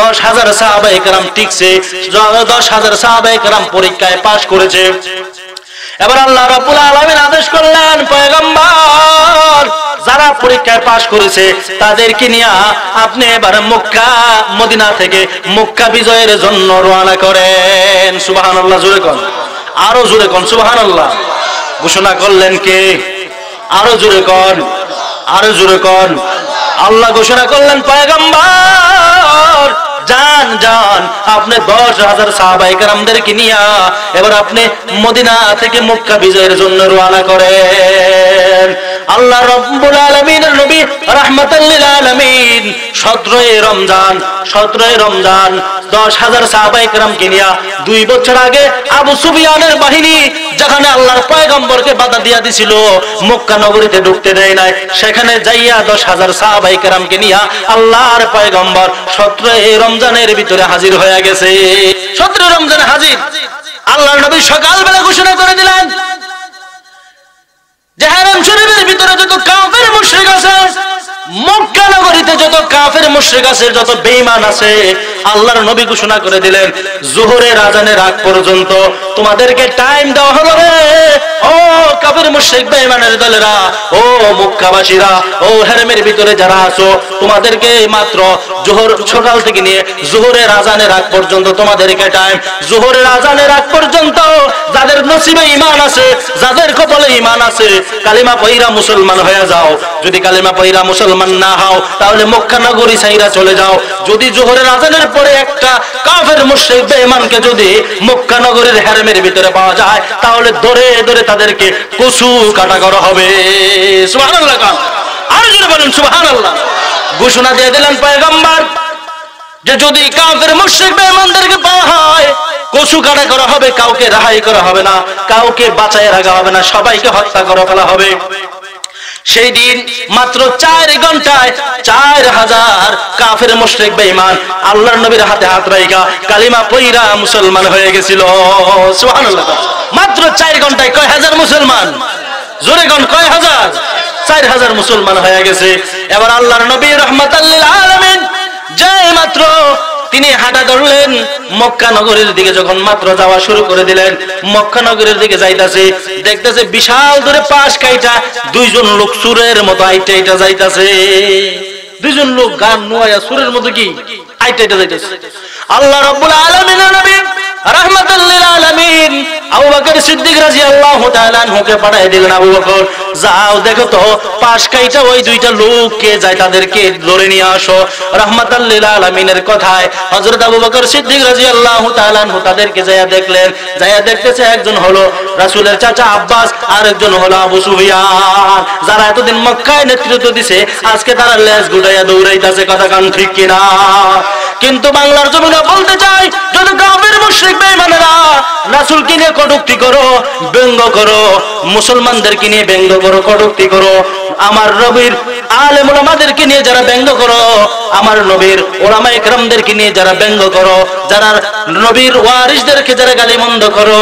10,000 সাহাবায়ে কেরাম টিকছে, 10,000 সাহাবায়ে কেরাম পরীক্ষায় পাস করেছে। এবার আল্লাহ রাব্বুল আলামিন আদেশ করলেন, পয়গম্বর যারা পরীক্ষায় পাস করেছে তাদেরকে নিয়ে আপনি এবার মক্কা মদিনা থেকে মক্কা বিজয়ের জন্য রওনা করেন। সুবহানাল্লাহ। জোরে কোন, আরো জোরে কোন সুবহানাল্লাহ। ঘোষণা করলেন কে? আরো জোরে কোন, আরো জোরে কোন। আল্লাহ ঘোষণা করলেন, পয়গম্বর যান যান আপনি 10,000 সাহাবায়ে কেরামদেরকে নিয়ে এবার আপনি মদিনা থেকে মক্কা বিজয়ের জন্য রওনা করেন। আল্লাহ রাব্বুল আলামিনের নবী রাহমাতাল লিল আলামিন 17 রমজান 10,000 সাহাবায়ে কেরামকে নিয়ে 2 বছর আগে আবু সুফিয়ানের বাহিনী যেখানে আল্লাহর পয়গম্বরকে বাধা দিয়া দিছিল, মক্কা নগরীতে ঢুকতে দেয় নাই, সেখানে যাইয়া 10,000 সাহাবায়ে কেরামকে নিয়ে আল্লাহর পয়গম্বর 17 রমজানের ভিতরে হাজির হয়ে গেছে। 17 রমজানে হাজির। আল্লাহর নবী সকালবেলা ঘোষণা করে দিলেন যে হারাম শরীফের ভিতরে যত কাফের মুশরিক আছে, মক্কা নগরীতে যত কাফের মুশরিক আছে, যত বেঈমান আছে, আল্লাহর নবী ঘোষণা করে দিলেন যোহরের আযানের আগ পর্যন্ত তোমাদেরকে টাইম দেওয়া হলো রে। ও কাফের মুশরিক বেঈমানের দলেরা, ও মক্কাবাসীরা, ও হারামের ভিতরে যারা আছো, তোমাদেরকে মাত্র যোহর সকাল থেকে নিয়ে যোহরের আযানের আগ পর্যন্ত তোমাদেরকে টাইম। যোহরের আযানের আগ পর্যন্ত যাদের নসিবে ঈমান আছে, যাদের কপালে ঈমান আছে, কালিমা পয়রা মুসলমান হয়ে যাও। যদি কালিমা পয়রা মুসলমান না হও তাহলে মক্কা নগরী ছাইরা চলে যাও। যদি যোহরের আযানের পরে একটা কাফের মুশরিক বেঈমানকে যদি মক্কা নগরীর হারামের ভিতরে পাওয়া যায় তাহলে ধরে ধরে তাদেরকে কসু কাটা করা হবে। সুবহানাল্লাহ। আর জোরে বলুন সুবহানাল্লাহ। ঘোষণা দিয়ে দিলেন পয়গম্বর যে যদি কাফের মুশরিক বেঈমানদেরকে পাওয়া হয় কসু কাটা করা হবে, কাউকে রেহাই করা হবে না, কাউকে বাঁচায় রাখা হবে না, সবাইকে হত্যা করে ফেলা হবে। সেই দিন মাত্র 4 ঘন্টায় 4,000 কাফের মুশরিক বেঈমান আল্লাহর নবীর হাতে হাত রাইখা কালিমা পয়রা মুসলমান হয়ে গেছিল। সুবহানাল্লাহ। মাত্র 4 ঘন্টায় কয় হাজার মুসলমান? জোরে কোন, কয় হাজার? 4,000 মুসলমান হয়ে গেছে। এবার আল্লাহর নবী রাহমাতাল লিল আলামিন যে মাত্র তিনি হাঁটা ধরলেন মক্কা নগরীর দিকে। যখন মাত্র যাওয়া শুরু করে দিলেন, মক্কা নগরীর দিকে যাইতাছে, দেখতেছে বিশাল দূরে পাশ কাইটা দুইজন লোক সুরের মতো আইটা আইটা যাইতাছে। দুইজন লোক গান নোয়া সুরের মতো কি আইটা আইটা যাইতাছে। আল্লাহ রাব্বুল আলামিনের নবী রাহমাতাল লিল আলামিন আবু বকর সিদ্দিক রাদিয়াল্লাহু তাআলা আনহুকে পাঠিয়ে দিলেন, আবু বকর যাও দেখো তো পাশ কাইটা ওই দুইটা লোক কে যায়, তাদেরকে ধরে নিয়ে আসো। রাহমাতাল লিল আলামিনের কথায় হযরত আবু বকর সিদ্দিক রাদিয়াল্লাহু তাআলা আনহু তাদেরকে যায়া দেখলেন। যায়া দেখতেছে একজন হলো রাসূলের চাচা আব্বাস, আর একজন হলো আবু সুফিয়ান, যারা এতদিন মক্কায় নেতৃত্ব দিছে, আজকে তারা লেজ গুটাইয়া দৌড়াইতাছে। কথা কান ঠিক কিনা? কিন্তু বাংলার জমিনে বলতে চাই, যত কাফের মুশরিক বেঈমানেরা রাসূলকে নিয়ে কটূক্তি করো, ব্যঙ্গ করো, মুসলমানদেরকে নিয়ে ব্যঙ্গ করো, কটূক্তি করো, আমার নবীর আলেম ওলামাদেরকে নিয়ে যারা ব্যঙ্গ করো, আমার নবীর ওলামায়ে কেরামদেরকে নিয়ে যারা ব্যঙ্গ করো, যারা নবীর ওয়ারিসদেরকে যারা গালিমন্দ করো,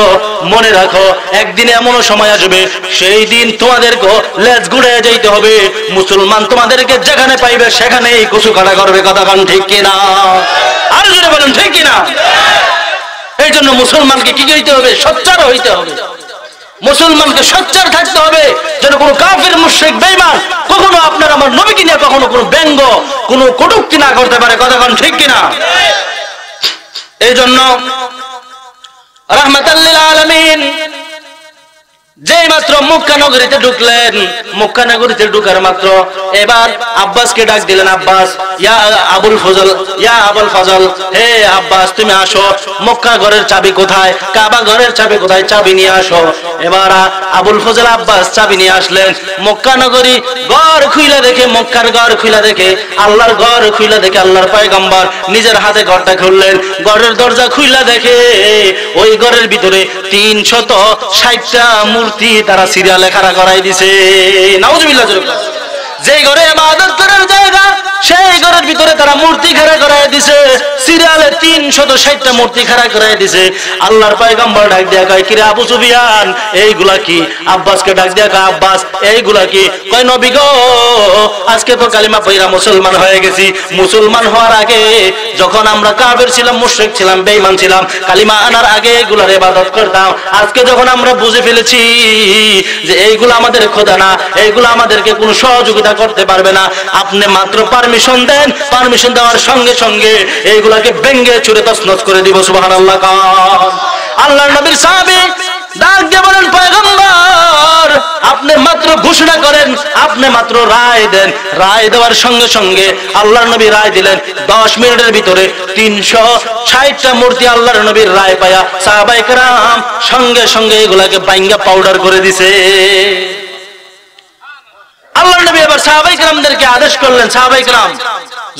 মনে রাখো একদিন এমন সময় আসবে, সেই দিন তোমাদেরকে লেজ গুড়ে যাইতে হবে। মুসলমান তোমাদেরকে যেখানে পাইবে সেখানেই কচু কাটা করবে। কথা কান ঠিক কিনা? আর জোরে বলেন ঠিক কিনা? এই জন্য মুসলমানকে কি হইতে হবে? সোচ্চার হইতে হবে। মুসলমানকে সোচ্চার থাকতে হবে, যেন কোনো কাফির মুশরিক বেঈমান কখনো আপনার আমার নবীকে নিয়ে কখনো কোনো ব্যঙ্গ, কোনো কটূক্তি না করতে পারে। কথা কান ঠিক কিনা? এই জন্য রাহমাতাল লিল আলামিন যেই মাত্র মক্কা নগরীতে ঢুকলেন, মক্কা নগরীতে ঢুকার মাত্র এবার আব্বাসকে ডাক দিলেন, আব্বাস, ইয়া আবুল ফজল, ইয়া আবুল ফজল, হে আব্বাস তুমি আসো, মক্কা ঘরের চাবি কোথায়, কাবা ঘরের চাবি কোথায়, চাবি নিয়ে আসো। এবার আবুল ফজল আব্বাস চাবি নিয়ে আসলেন। মক্কা নগরী ঘর খুইলা দেখে, মক্কার ঘর খুইলা দেখে, আল্লাহর ঘর খুইলা দেখে, আল্লাহর পয়গম্বর নিজের হাতে ঘরটা খুললেন। ঘরের দরজা খুইলা দেখে ওই ঘরের ভিতরে 360টা মূর্তি তারা সিরিয়ালে খাড়া করাই দিছে। নাউজুবিল্লাহ। যেই ঘরে ইবাদত করার জায়গা, সেই ঘরের ভিতরে তারা মূর্তি খাড়া করাই দিছে, সিরিয়ালে 360টা মূর্তি খাড়া করাই দিছে। আল্লাহর পয়গম্বর ডাক দিয়া কয়, কিরে আবু সুফিয়ান এইগুলা কি? আব্বাসকে ডাক দিয়া কয়, আব্বাস এইগুলা কি? কয় নবী গো, আজকে তো কালিমা পয়রা মুসলমান হয়ে গেছি। মুসলমান হওয়ার আগে যখন আমরা কাফের ছিলাম, মুশরিক ছিলাম, বেঈমান ছিলাম, কালিমা আনার আগে এগুলার ইবাদত করতাম। আজকে যখন আমরা বুঝে ফেলেছি যে এইগুলা আমাদের খোদা না, এইগুলা আমাদেরকে কোনো সহযোগিতা করতে পারবে না, আপনি মাত্র পারমিশন দেন, পারমিশন দেওয়ার সঙ্গে সঙ্গে এইগুলাকে ভেঙ্গে চুরে তছনছ করে দিব। সুবহানাল্লাহ। আল্লাহর নবীর সাহাবী ডাক দিয়ে বলেন, পয়গম্বর আপনি মাত্র ঘোষণা করেন, আপনি মাত্র রায় দেন। রায় দেওয়ার সঙ্গে সঙ্গে আল্লাহর নবী রায় দিলেন। 10 মিনিটের ভিতরে 360টা মূর্তি আল্লাহর নবীর রায় পায়া সাহাবায়ে কেরাম সঙ্গে সঙ্গে এগুলাকে বাইঙ্গা পাউডার করে দিছে। আল্লাহর নবী এবার সাহাবায়ে কেরামদেরকে আদেশ করলেন, সাহাবায়ে কেরাম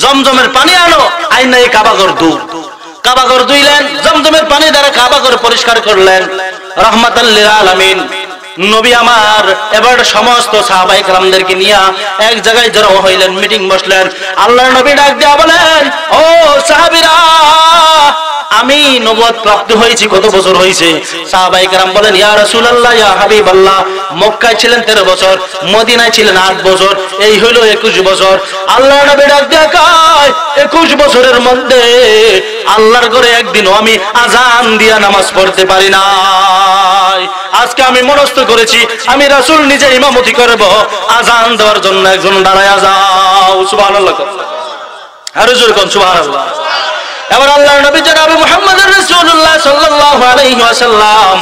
জমজমের পানি আনো, আইনা এই কাবাঘর ধুও। কাবাঘর ধুইলেন, জমজমের পানি দ্বারা কাবাঘর পরিষ্কার করলেন। রাহমাতাল লিল আলামিন নবী আমার এবার সমস্ত সাহাবায়ে কেরামদেরকে নিয়ে এক জায়গায় জড়ো হইলেন, মিটিং বসলেন। আল্লাহর নবী ডাক দিয়া বলেন, ও সাহাবীরা, আমি নবুয়ত প্রাপ্ত হয়েছি কত বছর হয়েছে? সাহাবায়ে কেরাম বলেন, ইয়া রাসূলুল্লাহ, ইয়া হাবিবাল্লাহ, মক্কায় ছিলেন 13 বছর, মদিনায় ছিলেন 8 বছর, এই হইল 21 বছর। আল্লাহর নবী ডাক দিয়া কয়, 21 বছরের মধ্যে আল্লাহর ঘরে একদিনও আমি আজান দিয়া নামাজ পড়তে পারি নাই। আজকে আমি মনস্থ করেছি আমি রাসূল নিজে ইমামতি করব, আজান দেওয়ার জন্য একজন দাঁড়ায়া যাও। সুবহানাল্লাহ। আর জোরে কোন সুবহানাল্লাহ। এবার আল্লাহর নবী জনাব মুহাম্মদ রাসূলুল্লাহ সাল্লাল্লাহু আলাইহি ওয়াসাল্লাম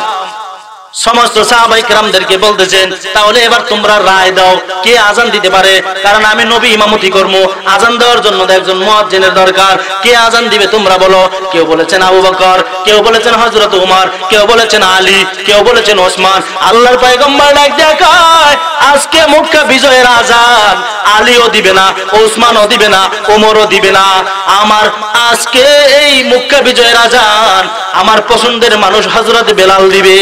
সমস্ত সাহাবায়ে কেরামদেরকে বলতেছেন, তাহলে এবার তোমরা রায় দাও কে আজান দিতে পারে, কারণ আমি নবী ইমামতি করব, আজান দেওয়ার জন্য একজন মুয়াজ্জিনের দরকার। কে আজান দিবে তোমরা বলো। কেউ বলেছেন আবু বকর, কেউ বলেছেন হযরত ওমর, কেউ বলেছেন আলী, কেউ বলেছেন ওসমান। আল্লাহর পয়গম্বর ডাক দিয়া কয়, আজকে মক্কা বিজয়ের আজান আলীও দিবে না, ওসমানও দিবে না, ওমরও দিবে না, আমার আজকে এই মক্কা বিজয়ের আজান আমার পছন্দের মানুষ হযরত বেলাল দিবে।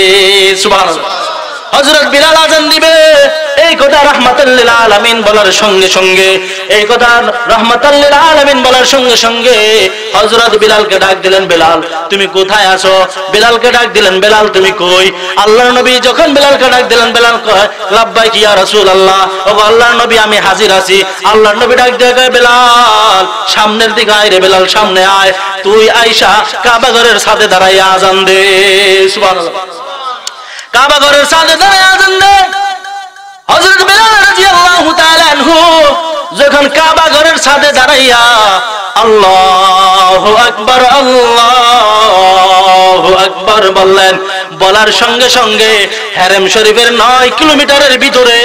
সুবহানাল্লাহ। হযরত বিলাল আজান দিবে। এই কথা রাহমাতুল লিল আলামিন বলার সঙ্গে সঙ্গে, এই কথা রাহমাতুল লিল আলামিন বলার সঙ্গে সঙ্গে হযরত বিলালকে ডাক দিলেন, বেলাল তুমি কোথায় আছো? বেলালকে ডাক দিলেন, বেলাল তুমি কই? আল্লাহর নবী যখন বেলালকে ডাক দিলেন, বেলাল কয় লাব্বাইক ইয়া রাসূলুল্লাহ, ও আল্লাহর নবী আমি হাজির আছি। আল্লাহর নবী ডাক দিয়ে কয় বেলাল সামনের দিকে আয় রে, বেলাল সামনে আয়, তুই আয়েশা কাবা ঘরের ছাদে দাঁড়াইয়া আজান দে। সুবহানাল্লাহ, কাবা ঘরের ছাদে দাঁড়াইয়া আজান দে। হযরত বেলাল রাদিয়াল্লাহু তাআলা আনহু যখন কাবা ঘরের ছাদে দাঁড়াইয়া আল্লাহু আকবার আল্লাহু আকবার বললেন, বলার সঙ্গে সঙ্গে হারেম শরীফের 9 কিলোমিটারের ভিতরে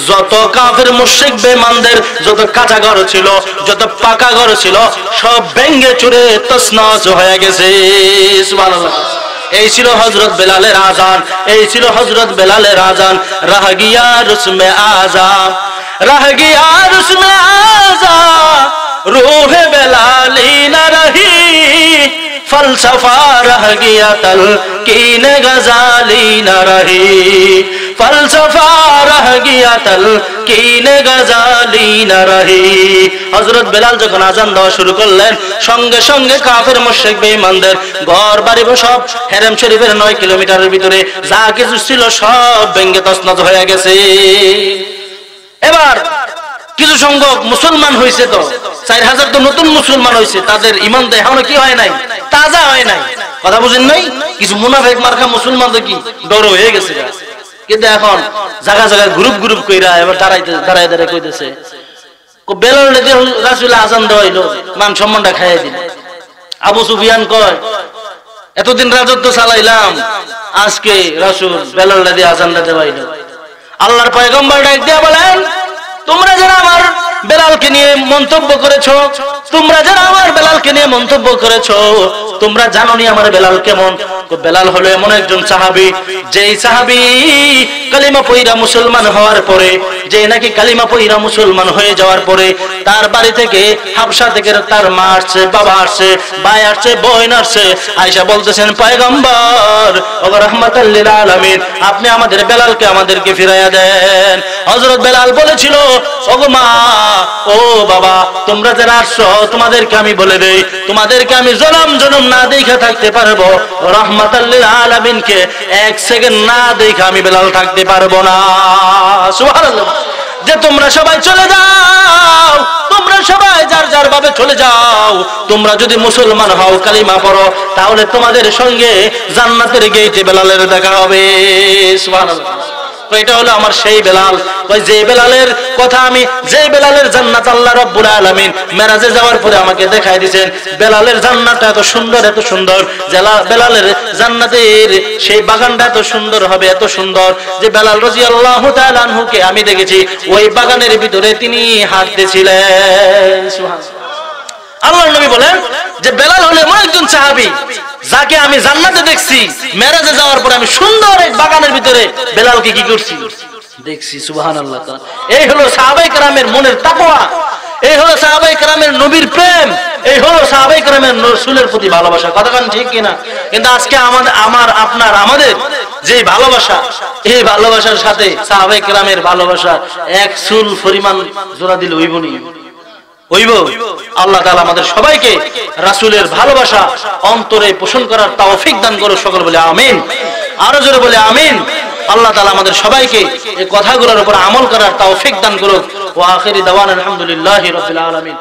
যত কাফের মুশরিক বেঈমানদের যত কাঁচা ঘর ছিল, যত পাকা ঘর ছিল, সব ভেঙে চুরে তছনছ হয়ে গেছে। সুবহানাল্লাহ। এই ছিল হযরত বেলালের আযান, এই ছিল হযরত বেলালের আযান। রাহ গিয়া রুসমে আযান, রাহ গিয়া রুসমে আযান, রূহে বেলালি না রহি, ফলসফা রাহ গিয়া তলকিন গজালি না রহি, ফলসফা রাহ গিয়া তলকিন গজালি না রহি। হযরত বেলাল যখন আযান দেওয়া শুরু করলেন, সঙ্গে সঙ্গে কাফের মুশরিক বেঈমানদের ঘর বাড়ি সব হারেম শরীফের 9 কিলোমিটারের ভিতরে যা কিছু ছিল সব ভেঙে তছনছ হয়ে গেছে। এবার কিছু সংখ্যক মুসলমান হয়েছে, তো 4000 তো নতুন মুসলমান হয়েছে, তাদের ঈমান তো এখনো কি হয় নাই, তাজা হয় নাই। কথা বুঝেন নাই? কিছু মুনাফিক মার্কা মুসলমান তো কি ডর হয়ে গেছে, কিন্তু এখন জায়গা জায়গায় গ্রুপ গ্রুপ কইরা এবার দাঁড়ায় দাঁড়ায় কইতেছে বেলাল রাসূল আযান দেওয়াইলো, মান সম্মানটা খাইয়ে দিল। আবু সুফিয়ান কয় এতদিন রাজত্ব চালাইলাম, আজকে রাসূল বেলাল দিয়ে আযানটা দেওয়াইলো। আল্লাহর পয়গম্বর ডাক দিয়া বলেন, তোমরা যারা আমার বেলালকে নিয়ে মন্তব্য করেছো, তোমরা যারা আমার বেলালকে নিয়ে মন্তব্য করেছো, তোমরা জানো নি আমার বেলাল কেমন? বেলাল হলো এমন একজন সাহাবী, যেই সাহাবী কালিমা পয়রা মুসলমান হওয়ার পরে, যে নাকি কালিমা পয়রা মুসলমান হয়ে যাওয়ার পরে তার বাড়ি থেকে হাবশা থেকে তার মা আসছে, বাবা আসছে, ভাই আসছে, বোন আসছে। আয়েশা বলতেছেন পয়গম্বর ও রাহমাতাল লিল আলামিন, আপনি আমাদের বেলালকে আমাদেরকে ফিরাইয়া দেন। হযরত বেলাল বলেছিল, ওগো মা, ও বাবা, তোমরা যারা আসছো তোমাদেরকে আমি বলে দেই, তোমাদেরকে আমি জনম জনম না দেখে থাকতে পারবো, রাহমাতাল লিল আলামিনকে 1 সেকেন্ড না দেখে আমি বেলাল থাকতে পারবো না। সুবহানাল্লাহ। যে তোমরা সবাই চলে যাও, তোমরা সবাই যার যার ভাবে চলে যাও, তোমরা যদি মুসলমান হও, কালিমা পড়ো, তাহলে তোমাদের সঙ্গে জান্নাতের গেটে বেলালের দেখা হবে। সুবহানাল্লাহ। এটা হলো আমার সেই বেলাল, যে বেলালের কথা আমি, যে বেলালের জান্নাত আল্লাহ রাব্বুল আলামিন মেরাজে যাওয়ার পরে আমাকে দেখাই দিয়েছেন। বেলালের জান্নাতটা এত সুন্দর, এত সুন্দর, বেলালের জান্নাতের সেই বাগানটা এত সুন্দর হবে, এত সুন্দর যে বেলাল রাদিয়াল্লাহু তাআলা আনহুকে আমি দেখেছি ওই বাগানের ভিতরে তিনি হাঁটতেছিলেন। সুবহানাল্লাহ। আল্লাহর নবী বলেন যে বেলাল হলো এমন একজন সাহাবী যাকে আমি জান্নাতে দেখছি, মেরাজে যাওয়ার পরে আমি সুন্দর এক বাগানের ভিতরে বেলালকে কি করছি দেখছি। সুবহানাল্লাহ। এই হলো সাহাবায়ে কেরামের মনের তাকওয়া, এই হলো সাহাবায়ে কেরামের নবীর প্রেম, এই হলো সাহাবায়ে কেরামের রাসূলের প্রতি ভালোবাসা। কথা কান ঠিক কিনা? কিন্তু আজকে আমাদের যে ভালোবাসা, এই ভালোবাসার সাথে সাহাবায়ে কেরামের ভালোবাসা এক চুল পরিমাণ জোড়া দিলে হইবনি, হইব। আল্লাহ তাআলা আমাদের সবাইকে রাসূলের ভালোবাসা অন্তরে পোষণ করার তৌফিক দান করুন। সকল বলে আমিন, আরো জোরে বলে আমিন। আল্লাহ তাআলা আমাদের সবাইকে এই কথাগুলোর উপর আমল করার তৌফিক দান করুন। ওয়া আখিরি দাওয়ানা আলহামদুলিল্লাহি রাব্বিল আলামিন।